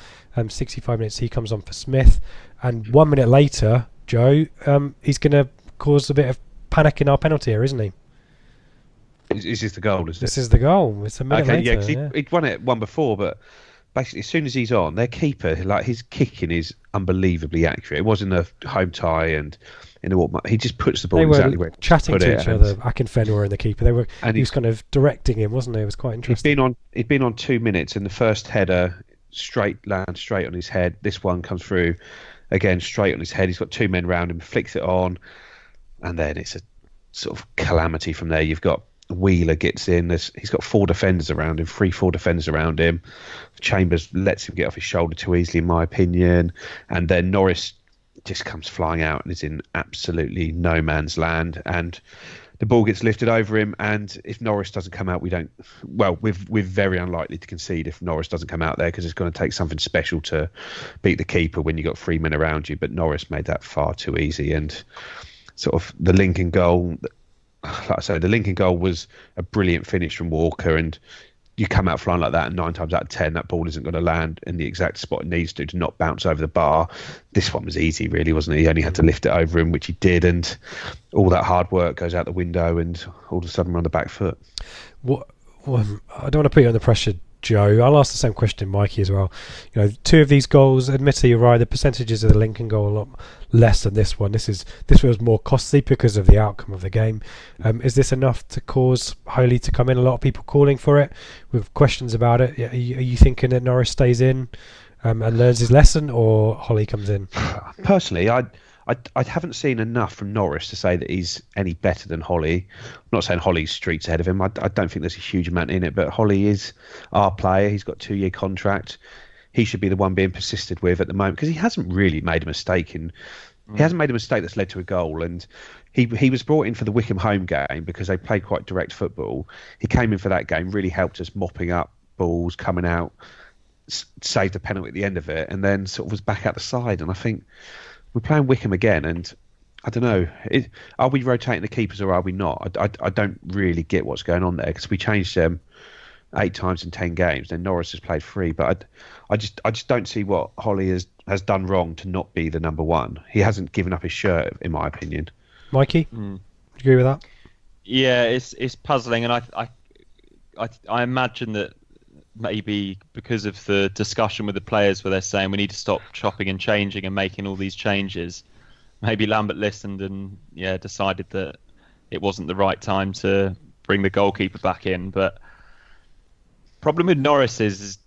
65 minutes, he comes on for Smith. And 1 minute later, Joe, he's going to cause a bit of panic in our penalty area, isn't he? Is this the goal? This is the goal. It's a minute later. Because he'd won it one before, but basically as soon as he's on, their keeper, like his kicking is unbelievably accurate. It was in the home tie and in the warm-up. He just puts the ball exactly where he chatting to each other. Akinfenwa and the keeper. He was kind of directing him, wasn't he? It was quite interesting. He'd been on 2 minutes, and the first header lands straight on his head. This one comes through again straight on his head. He's got two men round him, flicks it on, and then it's a sort of calamity from there. You've got Wheeler gets in. He's got 4 defenders around him, 3-4 defenders around him. Chambers lets him get off his shoulder too easily, in my opinion. And then Norris just comes flying out and is in absolutely no man's land. And the ball gets lifted over him. And if Norris doesn't come out, we're very unlikely to concede if Norris doesn't come out there, because it's going to take something special to beat the keeper when you've got 3 men around you. But Norris made that far too easy. And sort of the Lincoln goal, like I say, the Lincoln goal was a brilliant finish from Walker, and you come out flying like that, and 9 times out of 10 that ball isn't going to land in the exact spot it needs to not bounce over the bar. This one was easy, really, wasn't it? He only had to lift it over him, which he did, and all that hard work goes out the window, and all of a sudden we're on the back foot. I don't want to put you under pressure, Joe. I'll ask the same question, Mikey, as well. 2 of these goals, admittedly, you're right, the percentages of the Lincoln goal are a lot less than this one. This was more costly because of the outcome of the game. Is this enough to cause Holy to come in? A lot of people calling for it with questions about it. Are you thinking that Norris stays in and learns his lesson, or Holly comes in? Personally, I haven't seen enough from Norris to say that he's any better than Holly. I'm not saying Holly's streets ahead of him. I don't think there's a huge amount in it, but Holly is our player. He's got a 2-year contract. He should be the one being persisted with at the moment, because he hasn't really made a mistake. He hasn't made a mistake that's led to a goal. And he was brought in for the Wycombe home game because they played quite direct football. He came in for that game, really helped us mopping up balls, coming out, saved a penalty at the end of it, and then sort of was back out the side. And I think we're playing Wycombe again, and I don't know, are we rotating the keepers or are we not? I don't really get what's going on there, because we changed them 8 times in 10 games. Then Norris has played 3, but I just don't see what Holly has done wrong to not be the number 1. He hasn't given up his shirt, in my opinion. Mikey, do you agree with that? Yeah, it's puzzling, and I imagine that maybe because of the discussion with the players where they're saying we need to stop chopping and changing and making all these changes, maybe Lambert listened and decided that it wasn't the right time to bring the goalkeeper back in. But problem with Norris is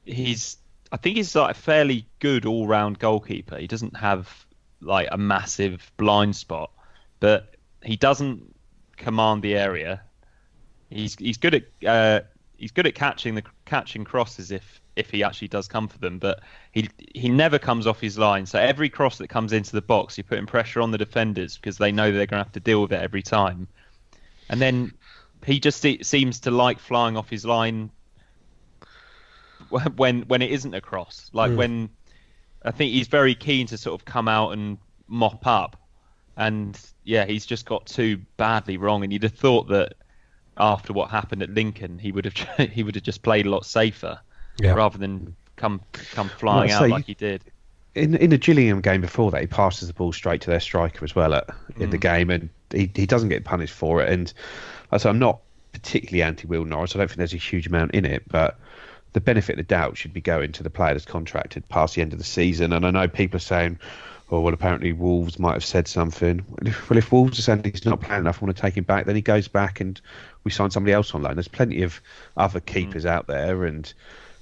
I think he's like a fairly good all-round goalkeeper. He doesn't have like a massive blind spot, but he doesn't command the area. He's good at catching crosses if he actually does come for them, but he never comes off his line. So every cross that comes into the box, you're putting pressure on the defenders because they know they're going to have to deal with it every time. And then he just seems to like flying off his line when it isn't a cross. Like when I think he's very keen to sort of come out and mop up, and he's just got 2 badly wrong. And you'd have thought that after what happened at Lincoln, he would have just played a lot safer rather than come flying out like he did. In the Gillingham game before that, he passes the ball straight to their striker as well in the game, and he doesn't get punished for it. And so I'm not particularly anti-Will Norris. I don't think there's a huge amount in it, but the benefit of the doubt should be going to the player that's contracted past the end of the season. And I know people are saying, oh, well, apparently Wolves might have said something. Well, if Wolves are saying he's not playing enough, I want to take him back, then he goes back and we sign somebody else on loan. There's plenty of other keepers out there, and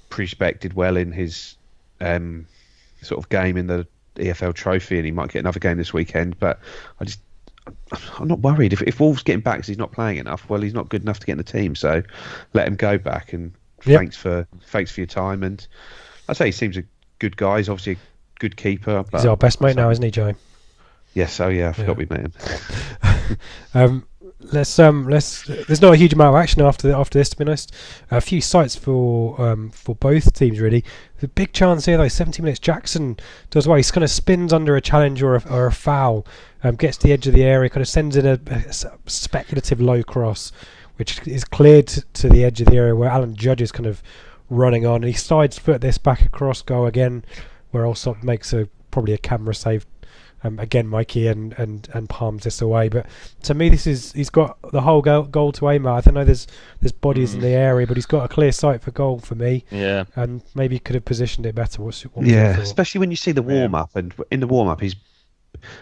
Priesbeck did well in his sort of game in the EFL Trophy, and he might get another game this weekend. But I'm not worried. If Wolves get him back because he's not playing enough, well, he's not good enough to get in the team. So let him go back, and thanks for your time. And I'd say he seems a good guy. He's obviously a good keeper. But he's our best mate now, isn't he, Joe? Yes. Oh yeah, I forgot we met him. Let's there's not a huge amount of action after this, to be honest. A few sights for both teams, really. The big chance here though, 70 minutes, Jackson does well. He kind of spins under a challenge or a foul, gets to the edge of the area, kind of sends in a speculative low cross, which is cleared to the edge of the area where Alan Judge is kind of running on, and he sides foot this back across goal again, where Alsop makes probably a camera save. Again, Mikey and palms this away, but to me, he's got the whole goal to aim at. I know there's bodies in the area, but he's got a clear sight for goal for me. Yeah, and maybe could have positioned it better. Especially when you see the warm up, and in the warm up,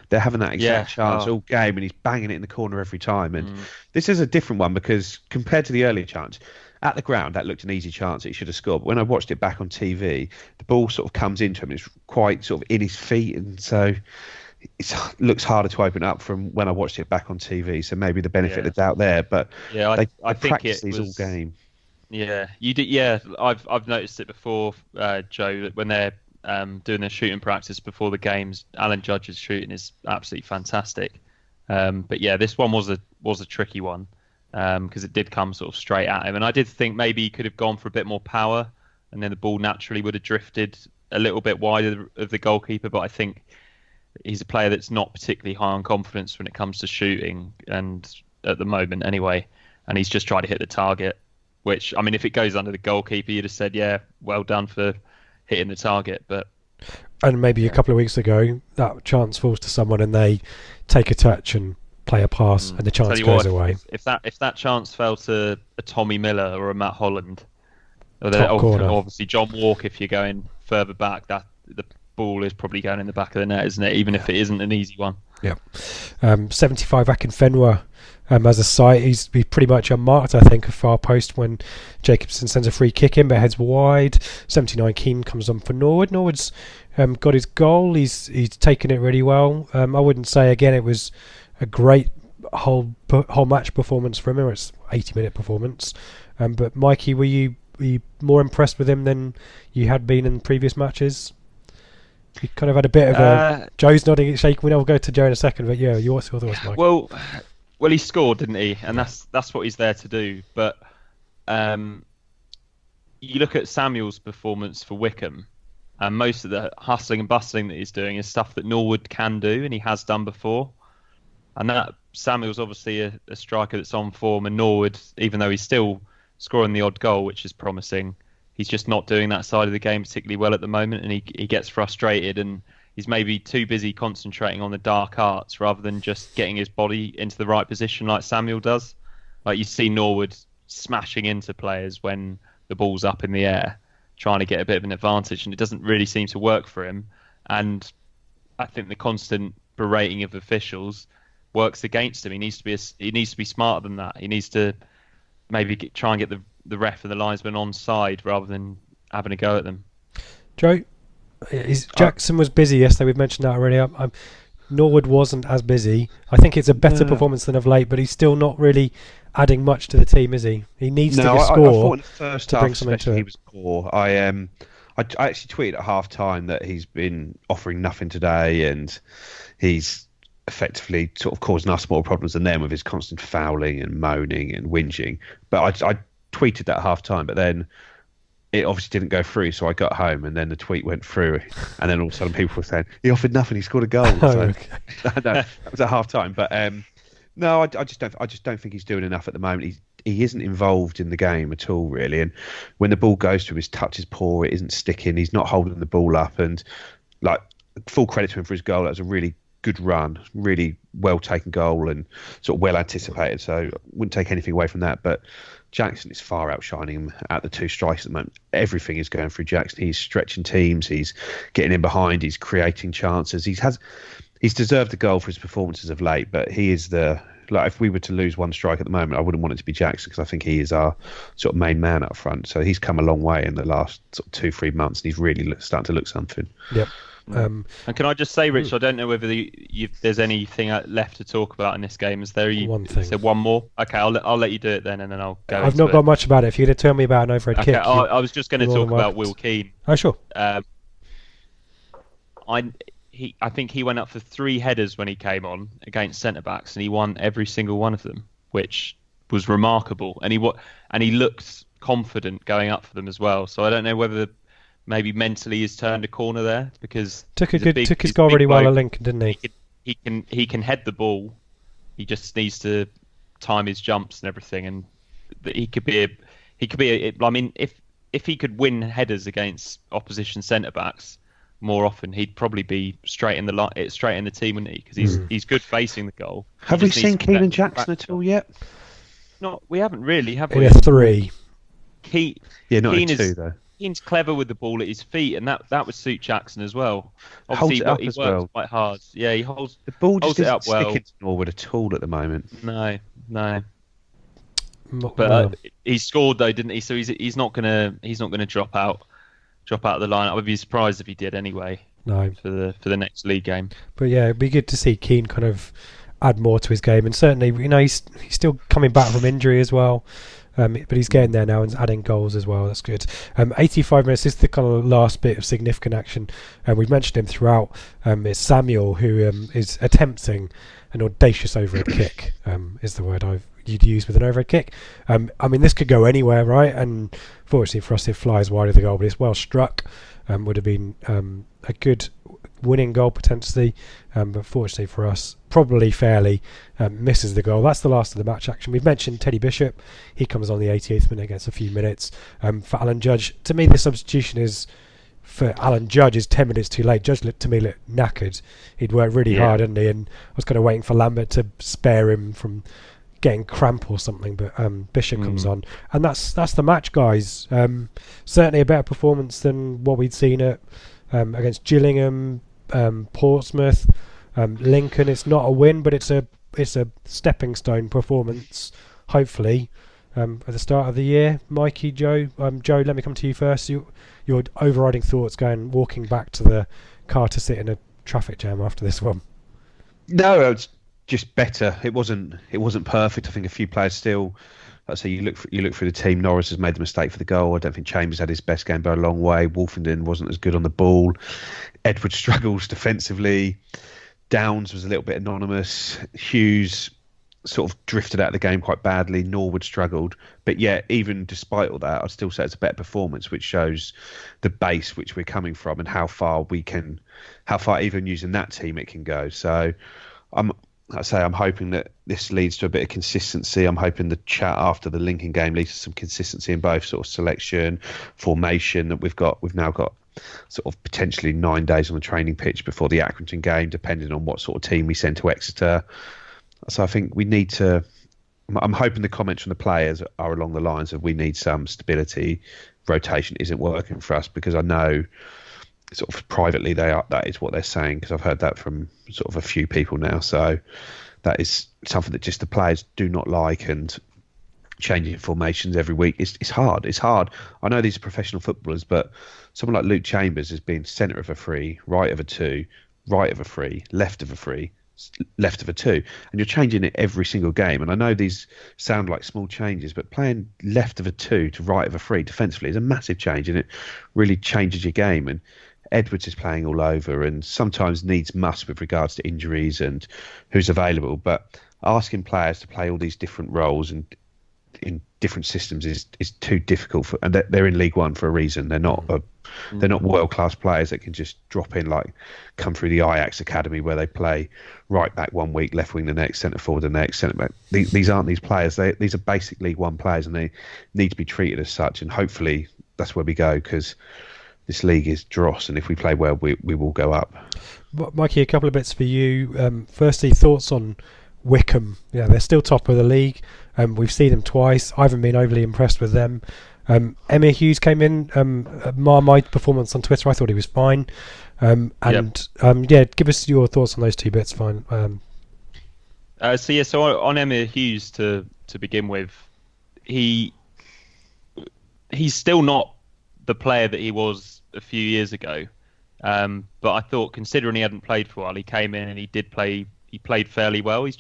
they're having that exact chance all game, and he's banging it in the corner every time. And this is a different one because compared to the earlier chance. At the ground, that looked an easy chance that he should have scored. But when I watched it back on TV, the ball sort of comes into him. It's quite sort of in his feet, and so it looks harder to open up from when I watched it back on TV. So maybe the benefit of the doubt there. But I think it was all game. Yeah, you did. Yeah, I've noticed it before, Joe. That when they're doing their shooting practice before the games, Alan Judge's shooting is absolutely fantastic. But this one was a tricky one. Because it did come sort of straight at him, and I did think maybe he could have gone for a bit more power, and then the ball naturally would have drifted a little bit wider of the goalkeeper. But I think he's a player that's not particularly high on confidence when it comes to shooting, and at the moment anyway, and he's just tried to hit the target. Which, I mean, if it goes under the goalkeeper, you'd have said, yeah, well done for hitting the target. And maybe a couple of weeks ago, that chance falls to someone, and they take a touch and play a pass, and the chance goes away. If that chance fell to a Tommy Miller or a Matt Holland, or obviously John Walk, if you're going further back, that the ball is probably going in the back of the net, isn't it? Even if it isn't an easy one. Yeah. 75 Akinfenwa as a sight. He's pretty much unmarked, I think, a far post when Jacobson sends a free kick in, but heads wide. 79 Keane comes on for Norwood. Norwood's got his goal. He's taken it really well. I wouldn't say again it was a great whole match performance from him. It's 80-minute performance. But Mikey, were you more impressed with him than you had been in previous matches? He kind of had a bit of a... Joe's nodding and shaking. We'll go to Joe in a second, but yeah, what's your thoughts, Mikey? Well, he scored, didn't he? And that's what he's there to do. But you look at Samuel's performance for Wycombe, and most of the hustling and bustling that he's doing is stuff that Norwood can do and he has done before. And that Samuel's obviously a striker that's on form, and Norwood, even though he's still scoring the odd goal, which is promising, he's just not doing that side of the game particularly well at the moment, and he gets frustrated, and he's maybe too busy concentrating on the dark arts rather than just getting his body into the right position like Samuel does. Like you see Norwood smashing into players when the ball's up in the air, trying to get a bit of an advantage, and it doesn't really seem to work for him. And I think the constant berating of officials works against him. He needs to be smarter than that. He needs to maybe try and get the ref and the linesman on side rather than having a go at them. Joe, Jackson was busy yesterday. We've mentioned that already. Norwood wasn't as busy. I think it's a better performance than of late, but he's still not really adding much to the team, is he? He needs to score. I thought in the first to half, bring something to he it. was poor. I actually tweeted at half time that he's been offering nothing today, and he's effectively sort of causing us more problems than them with his constant fouling and moaning and whinging. But I tweeted that at half time, but then it obviously didn't go through, so I got home and then the tweet went through, and then all of a sudden people were saying he offered nothing, he scored a goal. No, that was at half time. But no, I just don't think he's doing enough at the moment. He isn't involved in the game at all, really. And when the ball goes to him, his touch is poor. It isn't sticking. He's not holding the ball up. And like, full credit to him for his goal. That was a really good run, really well taken goal, and sort of well anticipated. So I wouldn't take anything away from that. But Jackson is far outshining him at the two strikers at the moment. Everything is going through Jackson. He's stretching teams. He's getting in behind. He's creating chances. He's deserved the goal for his performances of late. But he is if we were to lose one strike at the moment, I wouldn't want it to be Jackson, because I think he is our sort of main man up front. So he's come a long way in the last sort of 2-3 months, and he's really starting to look something. Yep. And can I just say, Rich, I don't know whether there's anything left to talk about in this game. Is there one thing? So one more? Okay, I'll let you do it then, and then I'll go. I've not got much about it. If you're going to tell me about an overhead kick. I was just going to talk about Will Keane. Oh, sure. I think he went up for 3 headers when he came on against centre backs, and he won every single one of them, which was remarkable. And he looked confident going up for them as well. So I don't know whether maybe mentally he's turned a corner there, because took his goal really well at Lincoln, didn't he? He can head the ball. He just needs to time his jumps and everything, and he could be. I mean, if he could win headers against opposition centre backs more often, he'd probably be straight in the team, wouldn't he? Because he's good facing the goal. Have we seen Keane and Jackson at all yet? No, we haven't really, have we? In a 3. Not in a 2 though. Keane's clever with the ball at his feet, and that would suit Jackson as well. Obviously, he works quite hard. Yeah, he holds the ball. Just it isn't up well. Sticking to Norwood at all at the moment. No. But he scored though, didn't he? So he's not gonna drop out of the lineup. I'd be surprised if he did anyway. No. For the next league game. But yeah, it'd be good to see Keane kind of add more to his game, and certainly he's still coming back from injury as well. But he's getting there now and adding goals as well. That's good. 85 minutes. This is the kind of last bit of significant action. We've mentioned him throughout. It's Samuel who is attempting an audacious overhead kick. Is the word you'd use with an overhead kick. I mean, this could go anywhere, right? And fortunately for us, it flies wide of the goal, but it's well struck. Would have been a good winning goal potentially, but fortunately for us, probably fairly, misses the goal. That's the last of the match action. We've mentioned Teddy Bishop. He comes on the 88th minute, gets a few minutes. For Alan Judge, to me the substitution for Alan Judge is 10 minutes too late. Judge to me looked knackered. He'd worked really hard, hadn't he? And I was kind of waiting for Lambert to spare him from getting cramp or something, but Bishop comes on, and that's the match, guys. Certainly a better performance than what we'd seen at against Gillingham, Portsmouth, Lincoln. It's not a win, but it's a stepping stone performance, hopefully, at the start of the year. Mikey, Joe, let me come to you first. Your overriding thoughts walking back to the car to sit in a traffic jam after this one. No, it's just better. It wasn't perfect. I think a few players still. Like I say, you look through the team. Norris has made the mistake for the goal. I don't think Chambers had his best game by a long way. Wolfenden wasn't as good on the ball. Edward struggles defensively. Downs was a little bit anonymous. Hughes sort of drifted out of the game quite badly. Norwood struggled, but yet even despite all that, I'd still say it's a better performance, which shows the base which we're coming from and how far even using that team it can go. So I'm hoping that this leads to a bit of consistency. I'm hoping the chat after the Lincoln game leads to some consistency in both sort of selection, formation that we've now got sort of potentially 9 days on the training pitch before the Accrington game, depending on what sort of team we send to Exeter. So I think we need to. I'm hoping the comments from the players are along the lines of we need some stability. Rotation isn't working for us, because I know sort of privately that is what they're saying, because I've heard that from sort of a few people now. So that is something that just the players do not like, and changing formations every week it's hard. I know these are professional footballers, but someone like Luke Chambers has been centre of a 3, right of a 2, right of a 3, left of a 3, left of a 2, and you're changing it every single game. And I know these sound like small changes, but playing left of a 2 to right of a 3 defensively is a massive change, and it really changes your game. And Edwards is playing all over, and sometimes needs must with regards to injuries and who's available. But asking players to play all these different roles and in different systems is too difficult for, and they're in League One for a reason. They're not world class players that can just drop in, like come through the Ajax academy where they play right back one week, left wing the next, centre forward the next, centre back. These aren't these players. These are basic League One players, and they need to be treated as such. And hopefully that's where we go, because this league is dross, and if we play well, we will go up. Mikey, a couple of bits for you. Firstly, thoughts on Wycombe. Yeah, they're still top of the league. We've seen them twice. I haven't been overly impressed with them. Emir Hughes came in. My performance on Twitter, I thought he was fine. Give us your thoughts on those two bits. Fine. So on Emir Hughes to begin with, he's still not the player that he was a few years ago. But I thought, considering he hadn't played for a while, he came in and he did play. He played fairly well. He's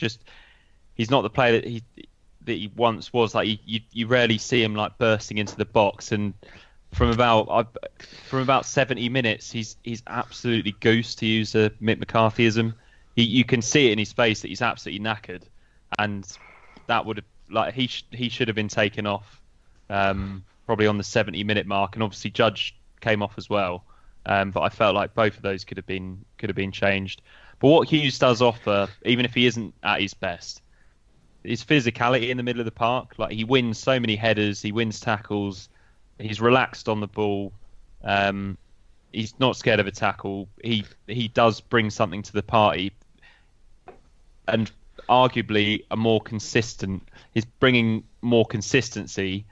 not the player that he once was. Like you rarely see him like bursting into the box. And from about 70 minutes, he's absolutely goose, to use a Mick McCarthyism. You can see it in his face that he's absolutely knackered, and that would have he should have been taken off probably on the 70-minute mark. And obviously Judge came off as well. But I felt like both of those could have been changed. But what Hughes does offer, even if he isn't at his best, is physicality in the middle of the park. Like, he wins so many headers, he wins tackles, he's relaxed on the ball, he's not scared of a tackle. He does bring something to the party, and arguably he's bringing more consistency,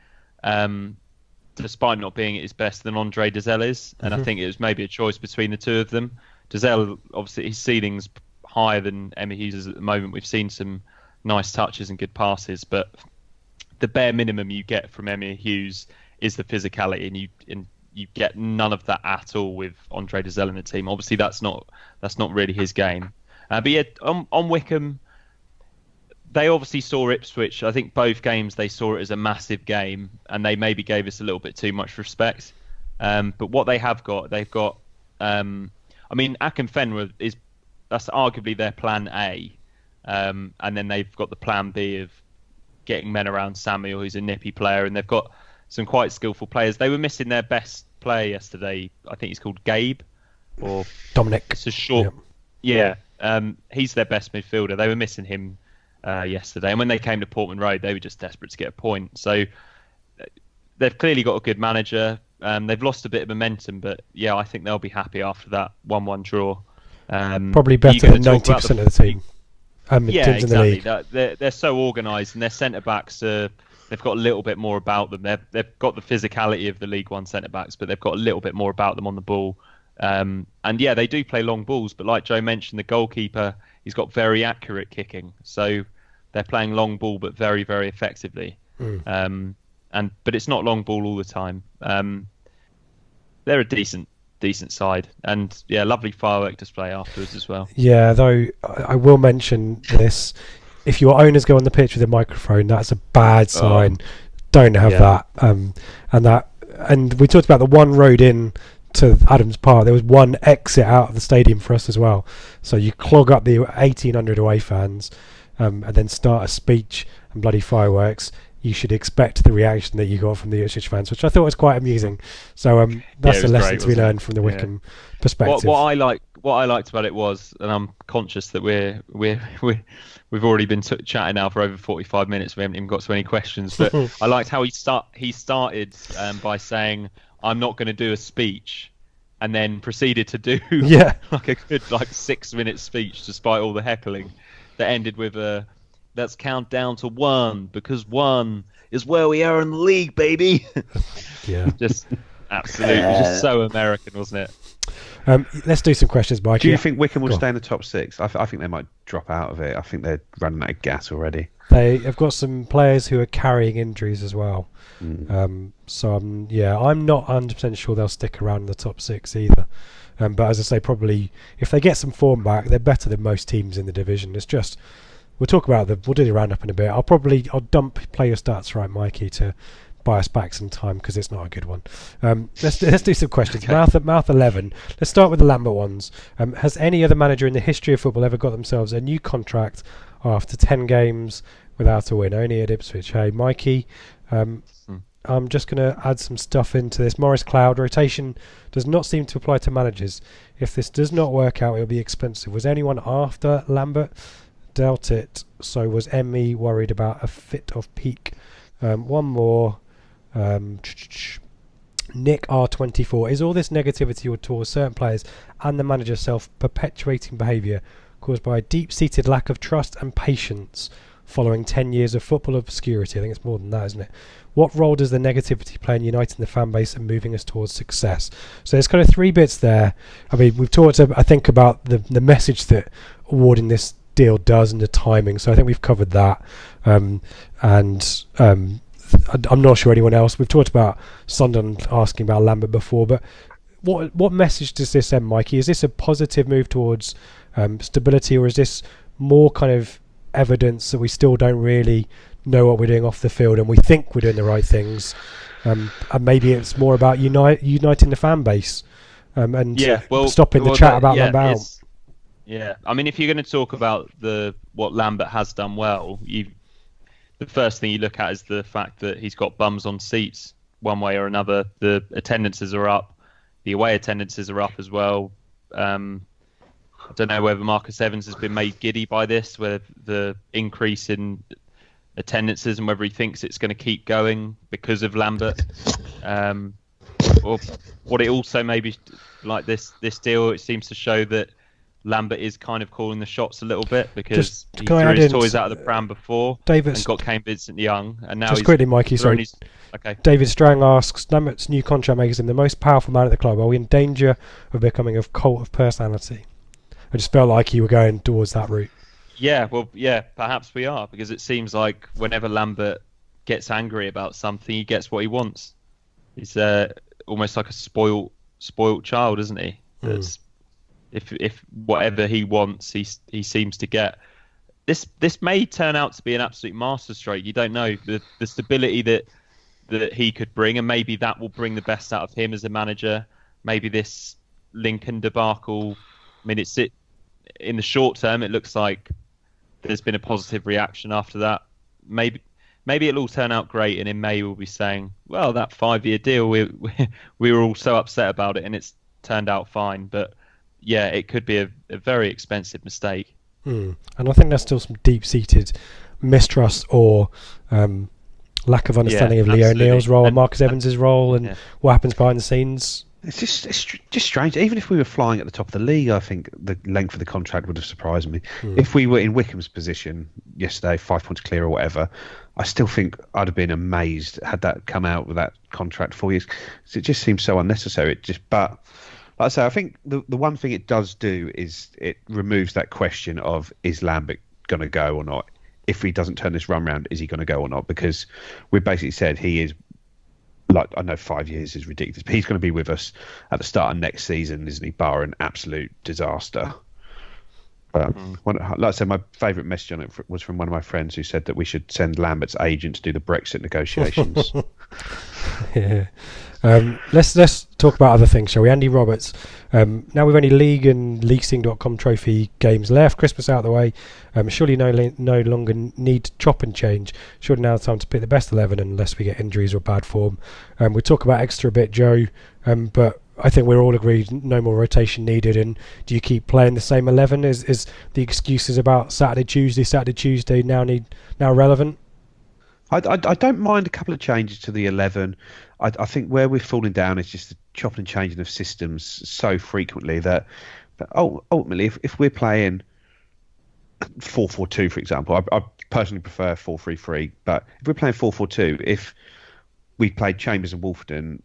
despite not being at his best, than Andre Dazelle is. And I think it was maybe a choice between the two of them. Dazelle, obviously, his ceiling's higher than Emma Hughes' at the moment. We've seen some nice touches and good passes, but the bare minimum you get from Emma Hughes is the physicality, and you get none of that at all with Andre Dazelle in the team. Obviously, that's not really his game. But yeah, on Wycombe, they obviously saw Ipswich. I think both games they saw it as a massive game, and they maybe gave us a little bit too much respect. But what they've got. Akinfenwa that's arguably their plan A, and then they've got the plan B of getting men around Samuel, who's a nippy player, and they've got some quite skillful players. They were missing their best player yesterday. I think he's called Gabe or Dominic. It's a short. Yeah. He's their best midfielder. They were missing him yesterday, and when they came to Portman Road, they were just desperate to get a point. So they've clearly got a good manager. They've lost a bit of momentum, but yeah, I think they'll be happy after that 1-1 draw. Probably better than 90% of the team. Yeah, teams exactly. in the league. They're so organised, and their centre backs they've got a little bit more about them. They've got the physicality of the League One centre backs, but they've got a little bit more about them on the ball. And yeah, they do play long balls, but like Joe mentioned, the goalkeeper, he's got very accurate kicking, so they're playing long ball but very, very effectively. But it's not long ball all the time. They're a decent side, and yeah, lovely firework display afterwards as well. Yeah, though I will mention this: if your owners go on the pitch with a microphone, that's a bad sign. Don't have that. And we talked about the one road in to Adams Park. There was one exit out of the stadium for us as well. So you clog up the 1,800 away fans. and then start a speech and bloody fireworks, you should expect the reaction that you got from the Ipswich fans, which I thought was quite amusing. So that's a lesson to be learned from the Wycombe perspective. What I liked about it was, and I'm conscious that we've already been chatting now for over 45 minutes. We haven't even got to any questions, but I liked how he started by saying, "I'm not going to do a speech," and then proceeded to do like a good 6-minute speech despite all the heckling that ended with a "let's count down to 1 because 1 is where we are in the league, baby." Yeah, just absolutely, just so American, wasn't it? Let's do some questions, Mike. Do you think Wycombe will stay in the top 6? I think they might drop out of it. I think they're running out of gas already. They have got some players who are carrying injuries as well. So I'm not 100% sure they'll stick around in the top 6 either. But as I say, probably if they get some form back, they're better than most teams in the division. It's just we'll talk about we'll do the roundup in a bit. I'll dump play your stats right, Mikey, to buy us back some time because it's not a good one. Let's do some questions. Okay. Mouth 11. Let's start with the Lambert ones. Has any other manager in the history of football ever got themselves a new contract after 10 games without a win? Only at Ipswich. Hey, Mikey. I'm just going to add some stuff into this. Morris Cloud, rotation does not seem to apply to managers. If this does not work out, it'll be expensive. Was anyone after Lambert? Doubt it. So was Emmy worried about a fit of peak? One more. Nick R24. Is all this negativity towards certain players and the manager's self-perpetuating behaviour caused by a deep-seated lack of trust and patience following 10 years of football obscurity? I think it's more than that, isn't it? What role does the negativity play in uniting the fan base and moving us towards success? So there's kind of 3 bits there. I mean, we've talked, I think, about the message that awarding this deal does and the timing. So I think we've covered that. I'm not sure anyone else. We've talked about Ndon asking about Lambert before, but what message does this send, Mikey? Is this a positive move towards stability, or is this more kind of evidence that we still don't really know what we're doing off the field and we think we're doing the right things, and maybe it's more about uniting the fan base and stopping the chat about Lambert out? Yeah, I mean, if you're going to talk about what Lambert has done well, the first thing you look at is the fact that he's got bums on seats one way or another. The attendances are up. The away attendances are up as well. I don't know whether Marcus Evans has been made giddy by this, whether the increase in attendances and whether he thinks it's going to keep going because of Lambert. Or what it also maybe, like this deal, it seems to show that Lambert is kind of calling the shots a little bit because he threw his toys out of the pram before and got Kane Vincent-Young, and now just quickly, Mikey. Sorry. Okay. David Strang asks, Lambert's new contract makes him the most powerful man at the club. Are we in danger of becoming a cult of personality? I just felt like you were going towards that route. Yeah, well, perhaps we are, because it seems like whenever Lambert gets angry about something, he gets what he wants. He's almost like a spoilt child, isn't he? That's if whatever he wants, he seems to get. This may turn out to be an absolute masterstroke. You don't know the stability that he could bring, and maybe that will bring the best out of him as a manager. Maybe this Lincoln debacle. I mean, in the short term, it looks like there's been a positive reaction after that. Maybe it'll all turn out great, and in May we'll be saying, well, that 5-year deal, we were all so upset about it, and it's turned out fine. But yeah, it could be a very expensive mistake. And I think there's still some deep-seated mistrust or lack of understanding of Leo O'Neill's role and Marcus Evans' role and what happens behind the scenes. It's just strange. Even if we were flying at the top of the league, I think the length of the contract would have surprised me. If we were in Wycombe's position yesterday, 5 points clear or whatever, I still think I'd have been amazed had that come out with that contract 4 years. It just seems so unnecessary. But like I say, I think the one thing it does do is it removes that question of, is Lambert going to go or not? If he doesn't turn this run round, is he going to go or not? Because we basically said he is. Like, I know 5 years is ridiculous, but he's going to be with us at the start of next season, isn't he? Bar an absolute disaster. Like I said, my favourite message on it was from one of my friends who said that we should send Lambert's agent to do the Brexit negotiations. Yeah. Let's talk about other things, shall we? Andy Roberts. Now we've only league and leasing.com trophy games left. Christmas out of the way. Surely no longer need to chop and change. Surely now it's time to pick the best 11 unless we get injuries or bad form. We'll talk about extra a bit, Joe. But I think we're all agreed no more rotation needed. And do you keep playing the same 11? Is the excuses about Saturday, Tuesday now relevant? I don't mind a couple of changes to the 11. I think where we're falling down is just the chopping and changing of systems so frequently that ultimately, if we're playing 4-4-2, for example, I personally prefer 4-3-3. But if we're playing 4-4-2, if we played Chambers and Wolfenden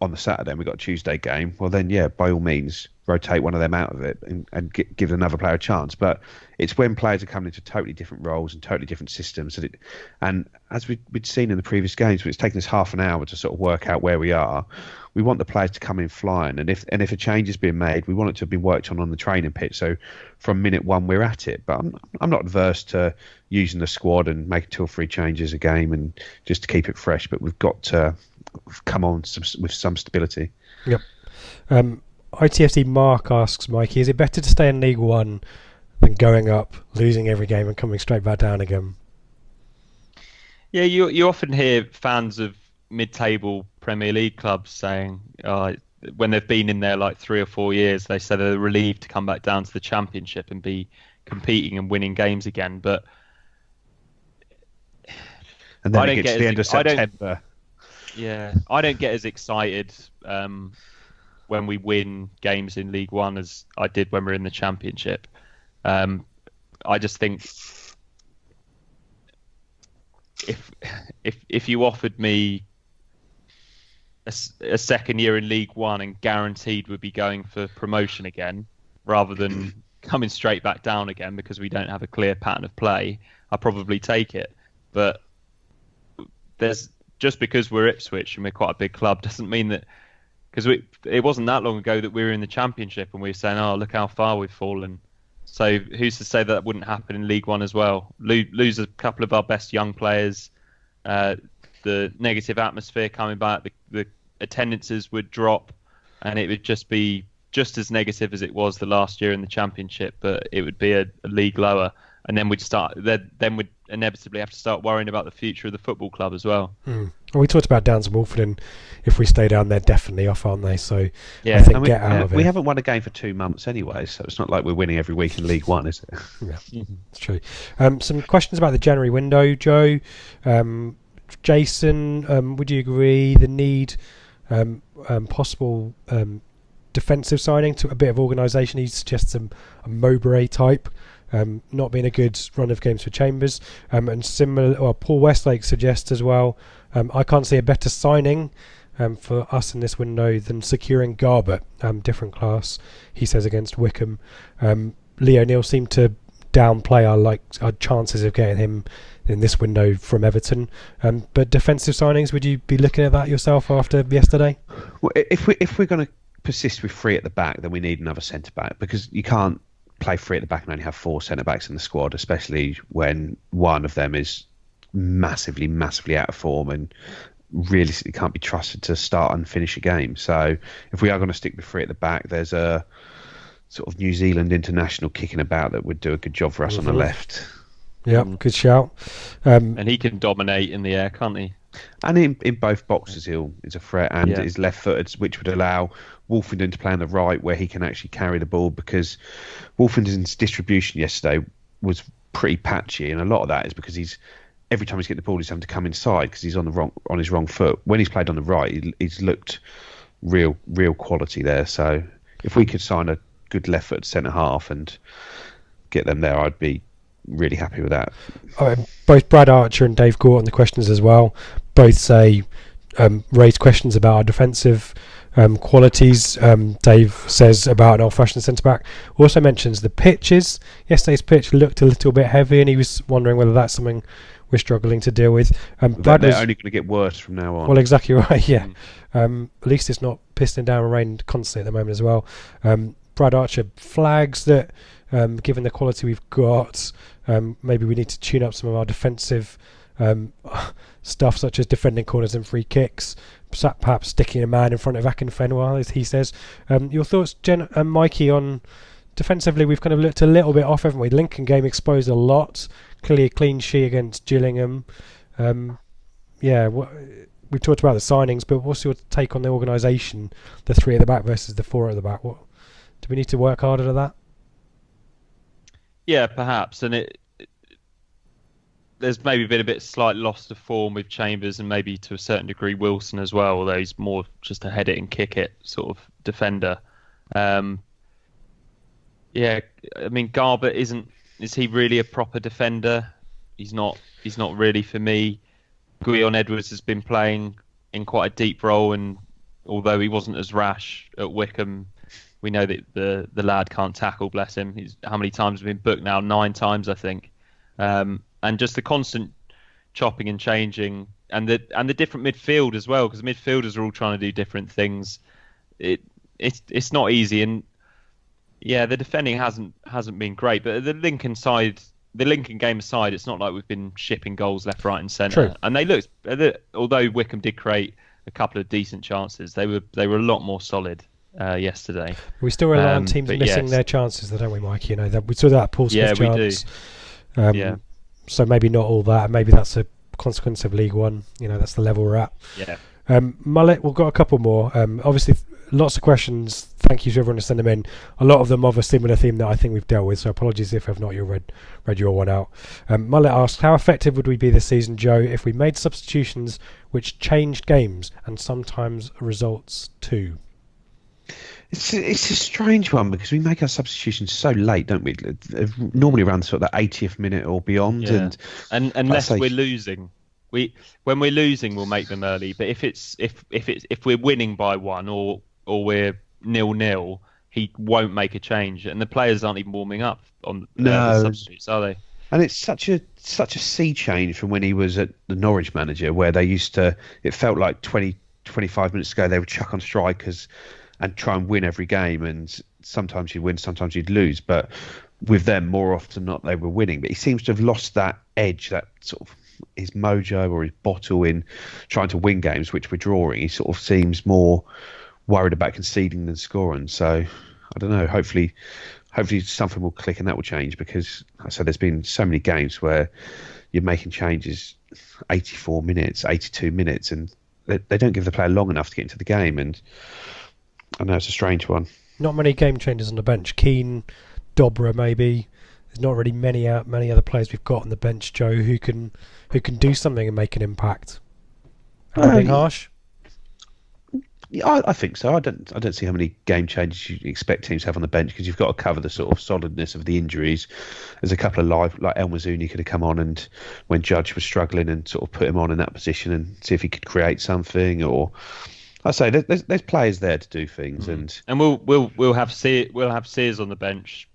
on the Saturday and we got a Tuesday game, well then, yeah, by all means, rotate one of them out of it and give another player a chance. But it's when players are coming into totally different roles and totally different systems. And as we'd seen in the previous games, when it's taken us half an hour to sort of work out where we are, we want the players to come in flying. And if a change is being made, we want it to have been worked on the training pitch. So from minute one, we're at it. But I'm not adverse to using the squad and making 2 or 3 changes a game and just to keep it fresh. But we've got to come on with some stability. Yep. ITFC Mark asks, Mikey, is it better to stay in League One than going up, losing every game and coming straight back down again? Yeah, you often hear fans of mid-table Premier League clubs saying when they've been in there like 3 or 4 years, they say they're relieved to come back down to the Championship and be competing and winning games again. But and then it gets to the end of September. I don't get as excited when we win games in League One as I did when we were in the Championship. I just think if you offered me a second year in League One and guaranteed we'd be going for promotion again, rather than coming straight back down again because we don't have a clear pattern of play, I'd probably take it. But just because we're Ipswich and we're quite a big club doesn't mean that, because it wasn't that long ago that we were in the Championship and we were saying, oh, look how far we've fallen. So who's to say that wouldn't happen in League One as well? Lose a couple of our best young players, the negative atmosphere coming back, the attendances would drop, and it would just be just as negative as it was the last year in the Championship, but it would be a league lower. And then we'd inevitably have to start worrying about the future of the football club as well. Well, we talked about Downs and Wolfenden. If we stay down, they're definitely off, aren't they? So yeah, I think get out of it. We haven't won a game for 2 months anyway, so it's not like we're winning every week in League One, is it? Yeah, it's true. Some questions about the January window, Joe. Jason, would you agree the need possible defensive signing to a bit of organisation? He suggests a Mowbray type. Not being a good run of games for Chambers, and similar. Paul Westlake suggests as well. I can't see a better signing for us in this window than securing Garbutt. Different class, he says, against Wycombe. Lee O'Neill seemed to downplay our chances of getting him in this window from Everton. But defensive signings, would you be looking at that yourself after yesterday? Well, if we're going to persist with 3 at the back, then we need another centre back, because you can't play 3 at the back and only have 4 centre backs in the squad, especially when one of them is massively out of form and realistically can't be trusted to start and finish a game. So if we are going to stick with 3 at the back, there's a sort of New Zealand international kicking about that would do a good job for us on the left. Yeah, good shout. And he can dominate in the air, can't he? And in both boxes, he's a threat, and is left-footed, which would allow Wolfenden to play on the right, where he can actually carry the ball, because Wolfenden's distribution yesterday was pretty patchy, and a lot of that is because every time he's getting the ball, he's having to come inside because he's on his wrong foot. When he's played on the right, he's looked real quality there. So if we could sign a good left-footed centre half and get them there, I'd be really happy with that. Both Brad Archer and Dave Gort on the questions as well both say raise questions about our defensive qualities. Dave says about an old-fashioned centre-back. Also mentions the pitches. Yesterday's pitch looked a little bit heavy, and he was wondering whether that's something we're struggling to deal with. They're only going to get worse from now on. Well, exactly right, yeah. At least it's not pissing down rain constantly at the moment as well. Brad Archer flags that given the quality we've got, maybe we need to tune up some of our defensive stuff, such as defending corners and free kicks. perhaps sticking a man in front of Akinfenwa, as he says. Your thoughts, Jen and Mikey, on defensively? We've kind of looked a little bit off, haven't we? Lincoln game exposed a lot. Clearly a clean sheet against Gillingham. We've talked about the signings, but what's your take on the organisation? The 3 at the back versus the 4 at the back. What do we need to work harder at that? Yeah, perhaps, and there's maybe been a bit slight loss of form with Chambers and maybe to a certain degree Wilson as well, although he's more just a head it and kick it sort of defender. I mean, Garbutt is he really a proper defender? He's not really for me. Guion Edwards has been playing in quite a deep role, and although he wasn't as rash at Wycombe, we know that the lad can't tackle, bless him. How many times have been booked now? 9 times, I think. And just the constant chopping and changing, and the different midfield as well, because the midfielders are all trying to do different things. It's not easy, and yeah, the defending hasn't been great. But the Lincoln game aside, it's not like we've been shipping goals left, right, and centre. True. And they looked, although Wycombe did create a couple of decent chances, they were a lot more solid yesterday. We still rely on teams missing their chances, don't we, Mike? You know, we saw that Paul Smith chance. We do. So maybe not all that. Maybe that's a consequence of League One. You know, that's the level we're at. Yeah. Mullet, we've got a couple more. Obviously, lots of questions. Thank you to everyone to send them in. A lot of them of a similar theme that I think we've dealt with. So apologies if I've not read your one out. Mullet asks, how effective would we be this season, Joe, if we made substitutions which changed games and sometimes results too? It's a strange one because we make our substitutions so late, don't we? Normally around sort of the 80th minute or beyond, and unless we're losing, when we're losing, we'll make them early. But if we're winning by 1 or we're 0-0, he won't make a change, and the players aren't even warming up on the substitutes, are they? And it's such a sea change from when he was at the Norwich manager, where they used to. It felt like 25 minutes ago they would chuck on strikers and try and win every game, and sometimes you'd win, sometimes you'd lose. But with them, more often than not, they were winning. But he seems to have lost that edge, that sort of his mojo or his bottle in trying to win games, which we're drawing. He sort of seems more worried about conceding than scoring. So I don't know. Hopefully something will click and that will change, because I said there's been so many games where you're making changes 84 minutes, 82 minutes, and they don't give the player long enough to get into the game. And I know it's a strange one. Not many game changers on the bench. Keane, Dobra, maybe. There's not really many other players we've got on the bench, Joe, who can do something and make an impact. Am I being harsh? Yeah, I think so. I don't see how many game changes you expect teams to have on the bench, because you've got to cover the sort of solidness of the injuries. There's a couple of live, like El Mazouni could have come on, and when Judge was struggling, and sort of put him on in that position and see if he could create something. Or I say there's players there to do things, and we'll have Sears on the bench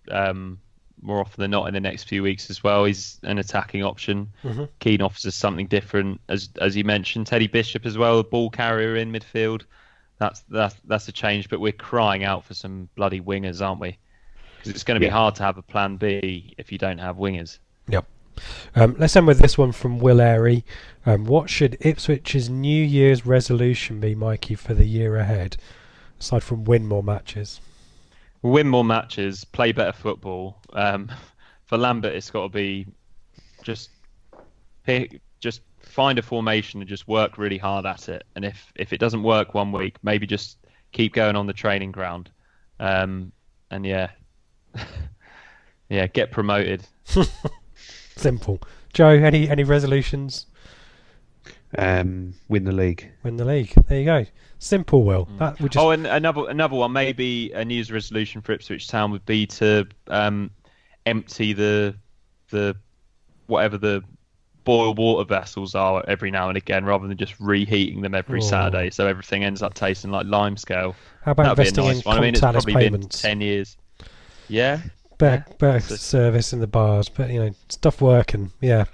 more often than not in the next few weeks as well. He's an attacking option. Mm-hmm. Keane offers us something different, as you mentioned. Teddy Bishop as well, the ball carrier in midfield. That's a change, but we're crying out for some bloody wingers, aren't we? Because it's going to be hard to have a plan B if you don't have wingers. Yep. Let's end with this one from Will Airy. What should Ipswich's New Year's resolution be, Mikey, for the year ahead, aside from win more matches? Win more matches, play better football. For Lambert, it's got to be just find a formation and just work really hard at it. And if it doesn't work one week, maybe just keep going on the training ground. Get promoted. Simple. Joe, any resolutions? Win the league. Win the league. There you go. Simple, Will. That would just... Oh, and another one, maybe a New Year's resolution for Ipswich Town would be to empty the whatever the boil water vessels are every now and again, rather than just reheating them every Saturday, so everything ends up tasting like limescale. How about That'd investing in one. I mean, it's probably payments? been 10 years. Yeah. Better service in the bars, but stuff working. Yeah.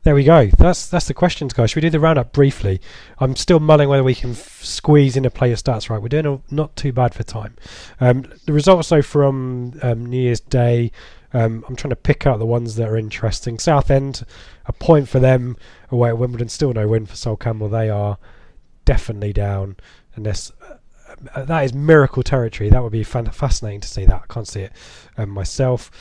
There we go. That's the questions, guys. Should we do the roundup briefly? I'm still mulling whether we can squeeze in a player stats right. We're doing not too bad for time. The results though from New Year's Day. I'm trying to pick out the ones that are interesting. Southend, a point for them away at Wimbledon. Still no win for Sol Campbell. They are definitely down, and that is miracle territory. That would be fascinating to see that. I can't see it myself.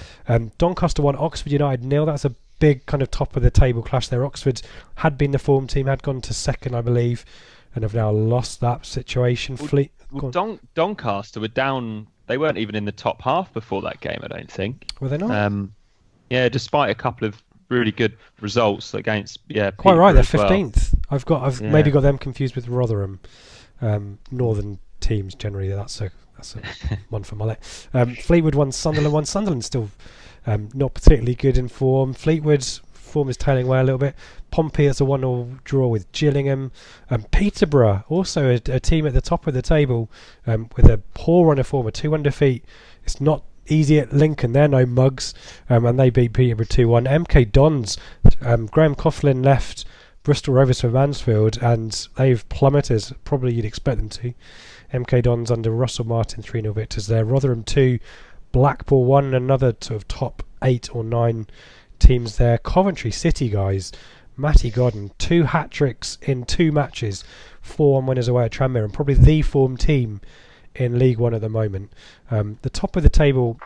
Doncaster 1, Oxford United 0. That's a big kind of top of the table clash there. Oxford had been the form team, had gone to second, I believe, and have now lost that situation. Doncaster were down. They weren't even in the top half before that game, I don't think. Were they not? Yeah, despite a couple of really good results against quite right. They're 15th. Well. I've maybe got them confused with Rotherham. Northern teams generally. That's a one for Mullet. Fleetwood 1, Sunderland 1. Sunderland still not particularly good in form. Fleetwood's form is tailing away a little bit. Pompey, it's a 1-1 draw with Gillingham. Peterborough, also a team at the top of the table with a poor run of form, a 2-1 defeat. It's not easy at Lincoln. They're no mugs, and they beat Peterborough 2-1. MK Dons, Graham Coughlin left Bristol Rovers for Mansfield, and they've plummeted. Probably you'd expect them to. MK Dons under Russell Martin 3-0 victors there. Rotherham 2, Blackpool 1, another sort of top 8 or 9 teams there. Coventry City, guys. Matty Godden, 2 hat-tricks in 2 matches, 4-1 winners away at Tranmere, and probably the form team in League One at the moment. The top of the table,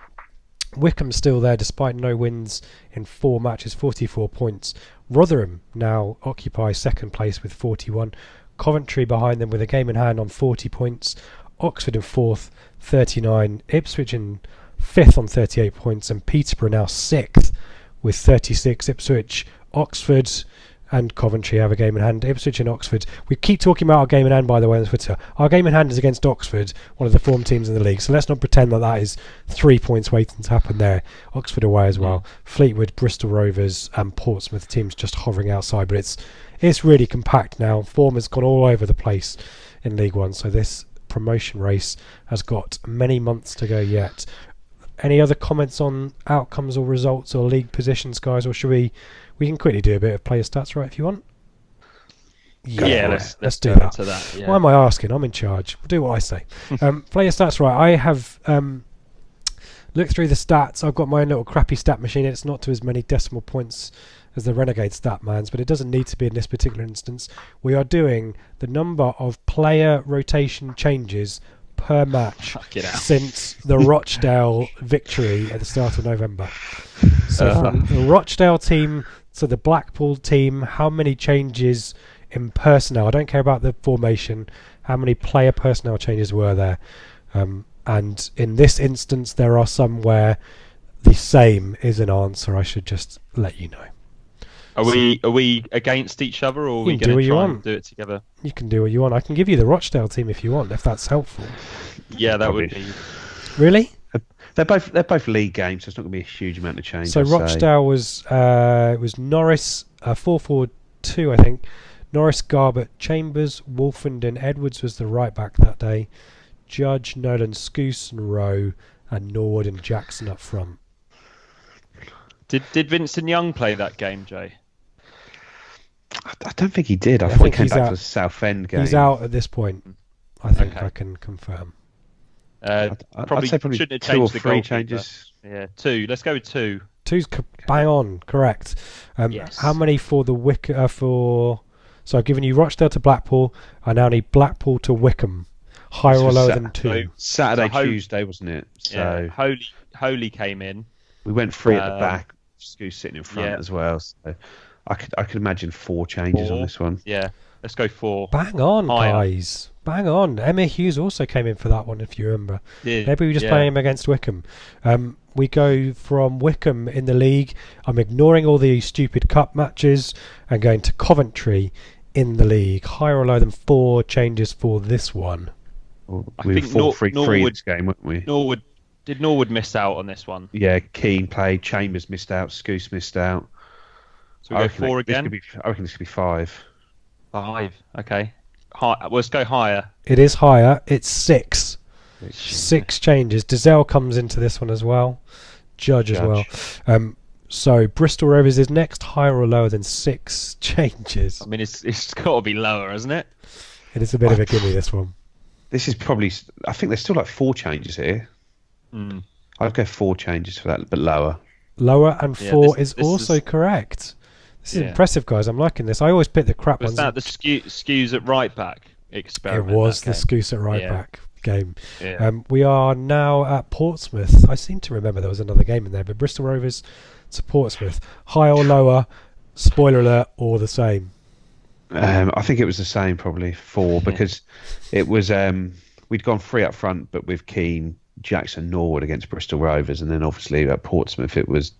Wycombe still there despite no wins in 4 matches, 44 points. Rotherham now occupy second place with 41. Coventry behind them with a game in hand on 40 points. Oxford in 4th, 39. Ipswich in 5th on 38 points, and Peterborough now 6th with 36. Ipswich, Oxford and Coventry have a game in hand. Ipswich and Oxford. We keep talking about our game in hand, by the way, on Twitter. Our game in hand is against Oxford, one of the form teams in the league. So let's not pretend that is 3 points waiting to happen there. Oxford away as well. Fleetwood, Bristol Rovers and Portsmouth teams just hovering outside. But it's really compact now. Form has gone all over the place in League One. So this promotion race has got many months to go yet. Any other comments on outcomes or results or league positions, guys? Or should we can quickly do a bit of player stats, right, if you want? Yeah, let's do that. Yeah. Why am I asking? I'm in charge. We'll do what I say. Player stats, right. I have looked through the stats. I've got my own little crappy stat machine. It's not to as many decimal points as the Renegade Statmans, but it doesn't need to be in this particular instance. We are doing the number of player rotation changes per match since the Rochdale victory at the start of November. So from the Rochdale team to the Blackpool team, how many changes in personnel? I don't care about the formation. How many player personnel changes were there? And in this instance, there are some where the same is an answer. I should just let you know. Are we against each other, or are we going to try and do it together? You can do what you want. I can give you the Rochdale team if you want, if that's helpful. Yeah, that would be. Really? They're both league games, so it's not going to be a huge amount of change. So Rochdale was Norris 4-4-2, I think. Norris, Garbett, Chambers, Wolfenden, Edwards was the right back that day. Judge, Nolan, Scouse and Rowe, and Norwood and Jackson up front. Did Vincent Young play that game, Jay? I don't think he did. I thought he came back for the Southend game. He's out at this point. I think I can confirm. I'd say probably shouldn't have 2 or changed the 3 changes. Yeah, 2. Let's go with 2. 2's bang on, correct. Yes. How many for the So I've given you Rochdale to Blackpool. I now need Blackpool to Wycombe. Higher or lower than 2? Saturday, Tuesday, wasn't it? So yeah, Holy came in. We went 3 at the back. Scouse sitting in front as well. So I could imagine 4 changes on this one. Yeah, let's go 4. Bang on, guys. Bang on. Emma Hughes also came in for that one, if you remember. Maybe we were just playing him against Wycombe. We go from Wycombe in the league. I'm ignoring all the stupid cup matches and going to Coventry in the league. Higher or lower than 4 changes for this one? We were 4-3-3 this game, weren't we? Did Norwood miss out on this one? Yeah, Keane played. Chambers missed out. Scouse missed out. So we go 4 again? I reckon this could be 5. 5, okay. Let's go higher. It is higher. It's 6. 6 changes. Dazelle comes into this one as well. Judge as well. So Bristol Rovers is next. Higher or lower than 6 changes? I mean, it's got to be lower, hasn't it? It is a bit of a gimme, this one. This is probably... I think there's still like 4 changes here. I'd go 4 changes for that, but lower. Lower and 4 is also correct. This is impressive, guys. I'm liking this. I always pick the crap ones. Was that the skews at right back? experiment. It was the that Scouse at right back game. Yeah. We are now at Portsmouth. I seem to remember there was another game in there, but Bristol Rovers to Portsmouth. High or lower? Spoiler alert, or the same? I think it was the same, probably 4, because it was we'd gone 3 up front, but with Keane, Jackson, Norwood against Bristol Rovers, and then obviously at Portsmouth it was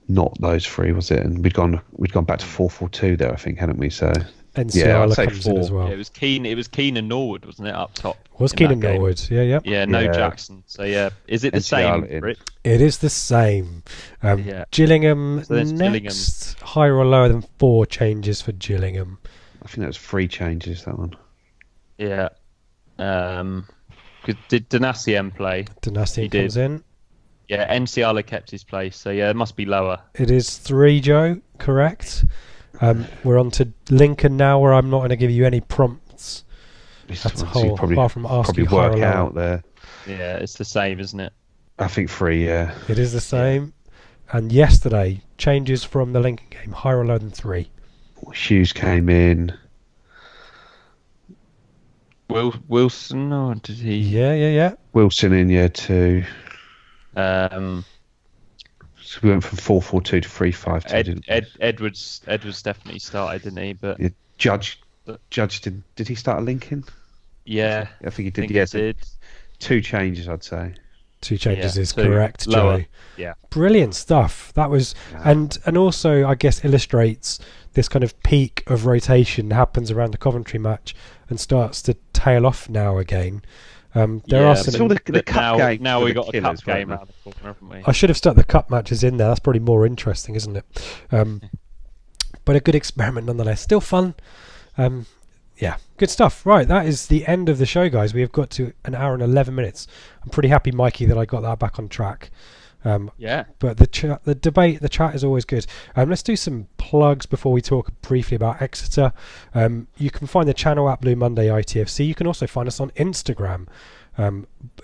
not those 3, was it? And we'd gone back to 4-4-2 there, I think, hadn't we? So NCR comes in as well. Yeah, it was Keane and Norwood, wasn't it, up top? Was Keane and Norwood? Yeah. Yeah, no Jackson. So is it the same? It is the same. Gillingham so next. Gillingham. Higher or lower than 4 changes for Gillingham? I think that was 3 changes, that one. Yeah. Did Donacien play? Donacien comes in. Yeah, Mchale kept his place, so it must be lower. It is 3, Joe. Correct. We're on to Lincoln now, where I'm not going to give you any prompts. That's a whole, apart from asking probably work out there. Yeah, it's the same, isn't it? I think 3, yeah. It is the same. And yesterday, changes from the Lincoln game, higher or lower than 3? Hughes came in. Wilson, or did he? Yeah. Wilson in, 2. So we went from 4-4-2 to 3-5-2, didn't we? Edwards definitely started, didn't he? But Judge did he start at Lincoln? Yeah, I think he did. He did. 2 changes, I'd say. 2 changes is correct, lower. Joe. Yeah, brilliant stuff. That was, and also I guess illustrates this kind of peak of rotation happens around the Coventry match and starts to tail off now again. There are some. The cup game. Now we've got a cup game around the corner, haven't we? I should have stuck the cup matches in there. That's probably more interesting, isn't it? But a good experiment nonetheless. Still fun. Good stuff. Right, that is the end of the show, guys. We have got to 1 hour and 11 minutes. I'm pretty happy, Mikey, that I got that back on track. But the debate, the chat is always good. Let's do some plugs before we talk briefly about Exeter. You can find the channel at Blue Monday ITFC. You can also find us on Instagram.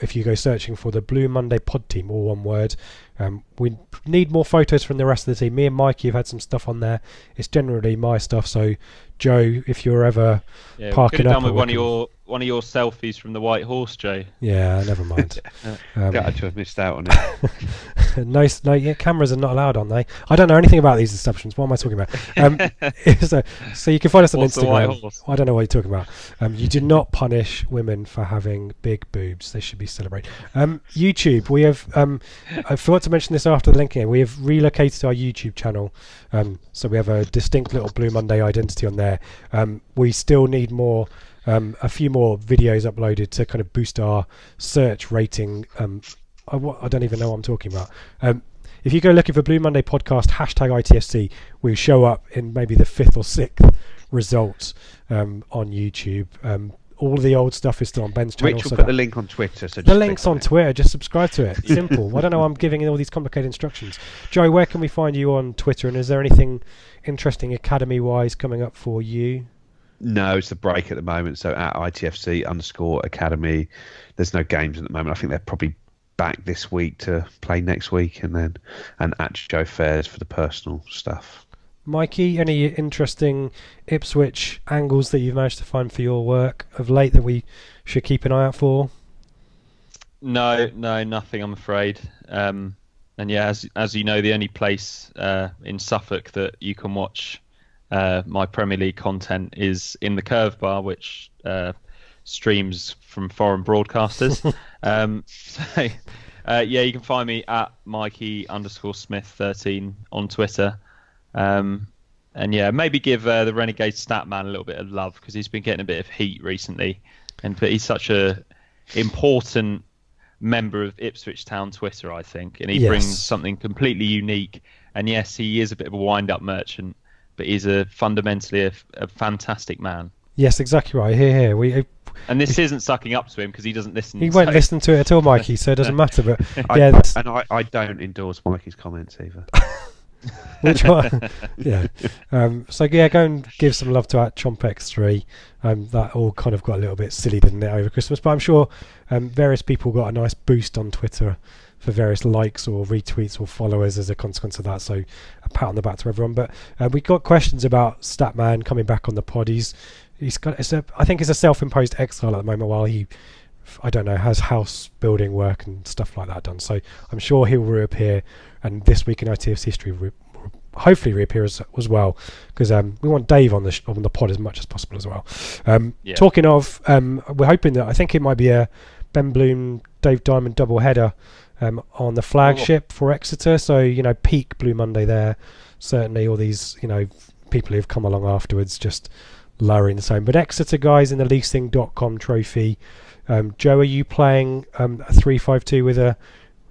If you go searching for the Blue Monday Pod Team, all one word. We need more photos from the rest of the team. Me and Mikey have had some stuff on there. It's generally my stuff, so Joe, if you're ever parking up, with one of your selfies from the White Horse, Joe. Yeah, never mind. Gutted to have missed out on it. No, cameras are not allowed, aren't they? I don't know anything about these establishments. What am I talking about? So you can find us on Instagram. I don't know what you're talking about. You do not punish women for having big boobs. They should be celebrated. YouTube. We have. I forgot to mention this after the linking. We have relocated our YouTube channel, so we have a distinct little Blue Monday identity on there. We still need more. A few more videos uploaded to kind of boost our search rating. I don't even know what I'm talking about. If you go looking for Blue Monday Podcast #ITFC, we show up in maybe the 5th or 6th result on YouTube. All the old stuff is still on Ben's channel. Rich will put the link on Twitter. So the link's on Twitter. Just subscribe to it. Simple. I don't know. I'm giving all these complicated instructions. Joe, where can we find you on Twitter? And is there anything interesting academy-wise coming up for you? No, it's the break at the moment. So at ITFC_academy, there's no games at the moment. I think they're probably back this week to play next week, and at Joe Fairs for the personal stuff. Mikey, any interesting Ipswich angles that you've managed to find for your work of late that we should keep an eye out for? No, nothing, I'm afraid. And yeah, as you know, the only place in Suffolk that you can watch my Premier League content is in the Curve Bar, which streams from foreign broadcasters. You can find me at Mikey_Smith13 on Twitter. And yeah, maybe give the Renegade Statman a little bit of love, because he's been getting a bit of heat recently, but he's such a important member of Ipswich Town Twitter, I think, and he brings something completely unique. And yes, he is a bit of a wind-up merchant, but he's fundamentally a fantastic man. Yes, exactly right. Here. And this isn't sucking up to him, because he doesn't listen. He won't listen to it at all, Mikey, so it doesn't matter. But I don't endorse Mikey's comments either. Which one? Yeah. So go and give some love to at ChompX3. That all kind of got a little bit silly, didn't it, over Christmas? But I'm sure various people got a nice boost on Twitter for various likes or retweets or followers as a consequence of that. So a pat on the back to everyone. But we got questions about Statman coming back on the pod. He's I think it's a self-imposed exile at the moment while he, I don't know, has house building work and stuff like that done. So I'm sure he'll reappear, and this week in ITF's history will hopefully reappear as well, because we want Dave on the pod as much as possible as well. Talking of, we're hoping that, I think it might be a Ben Bloom, Dave Diamond double header on the flagship for Exeter. So peak Blue Monday there. Certainly all these people who've come along afterwards just lowering the same. But Exeter guys in the leasing.com trophy. Joe, are you playing a 3-5-2 with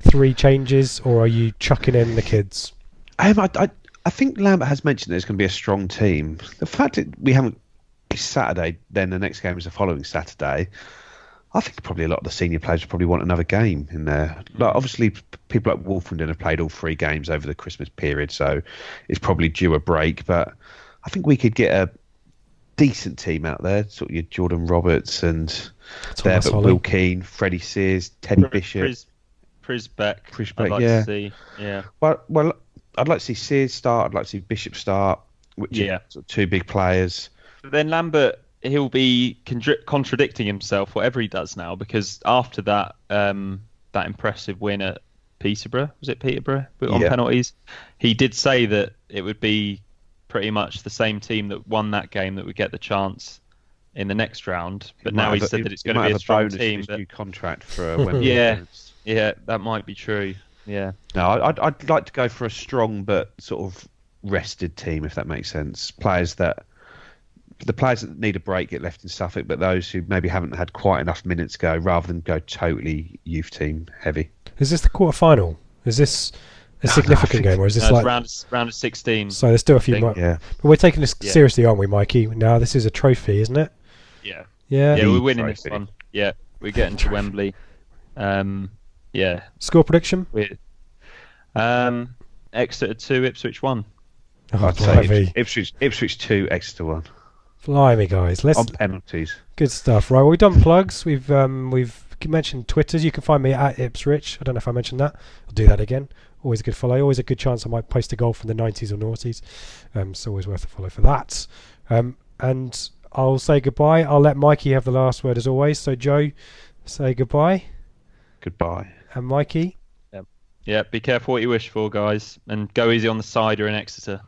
3 changes, or are you chucking in the kids? I think Lambert has mentioned there's going to be a strong team. The fact that we haven't Saturday, then the next game is the following Saturday. I think probably a lot of the senior players probably want another game in there. Like, obviously, people like Wolfenden have played all 3 games over the Christmas period, so it's probably due a break. But I think we could get a decent team out there, sort of your Jordan Roberts and there, but Will Keane, Freddie Sears, Teddy Bishop, Prisbeck. I'd like to see. Yeah. Well, I'd like to see Sears start. I'd like to see Bishop start, which are sort of 2 big players. But then Lambert, he'll be contradicting himself whatever he does now, because after that that impressive win at Peterborough, was it Peterborough on penalties? He did say that it would be pretty much the same team that won that game that would get the chance in the next round. But now he said that it's going to be a strong team. New contract for Wembley. Yeah, that might be true. Yeah. No, I'd like to go for a strong but sort of rested team, if that makes sense. The players that need a break get left in Suffolk, but those who maybe haven't had quite enough minutes go, rather than go totally youth team heavy. Is this the quarter-final? Is this a significant game, or is this like round of 16? So there's still a few more. Yeah. But we're taking this seriously, aren't we, Mikey? Now this is a trophy, isn't it? Yeah. Yeah. Yeah, we're winning this one. Yeah, we're getting to Wembley. Yeah. Score prediction? Exeter 2, Ipswich 1. I'd say Ipswich 2, Exeter 1. Blimey, guys! On penalties. Good stuff. Right, well, we've done plugs. We've mentioned Twitters. You can find me at Ipswich. I don't know if I mentioned that. I'll do that again. Always a good follow. Always a good chance I might post a goal from the 90s or noughties. So always worth a follow for that. And I'll say goodbye. I'll let Mikey have the last word as always. So Joe, say goodbye. Goodbye. And Mikey. Yeah. Be careful what you wish for, guys, and go easy on the cider in Exeter.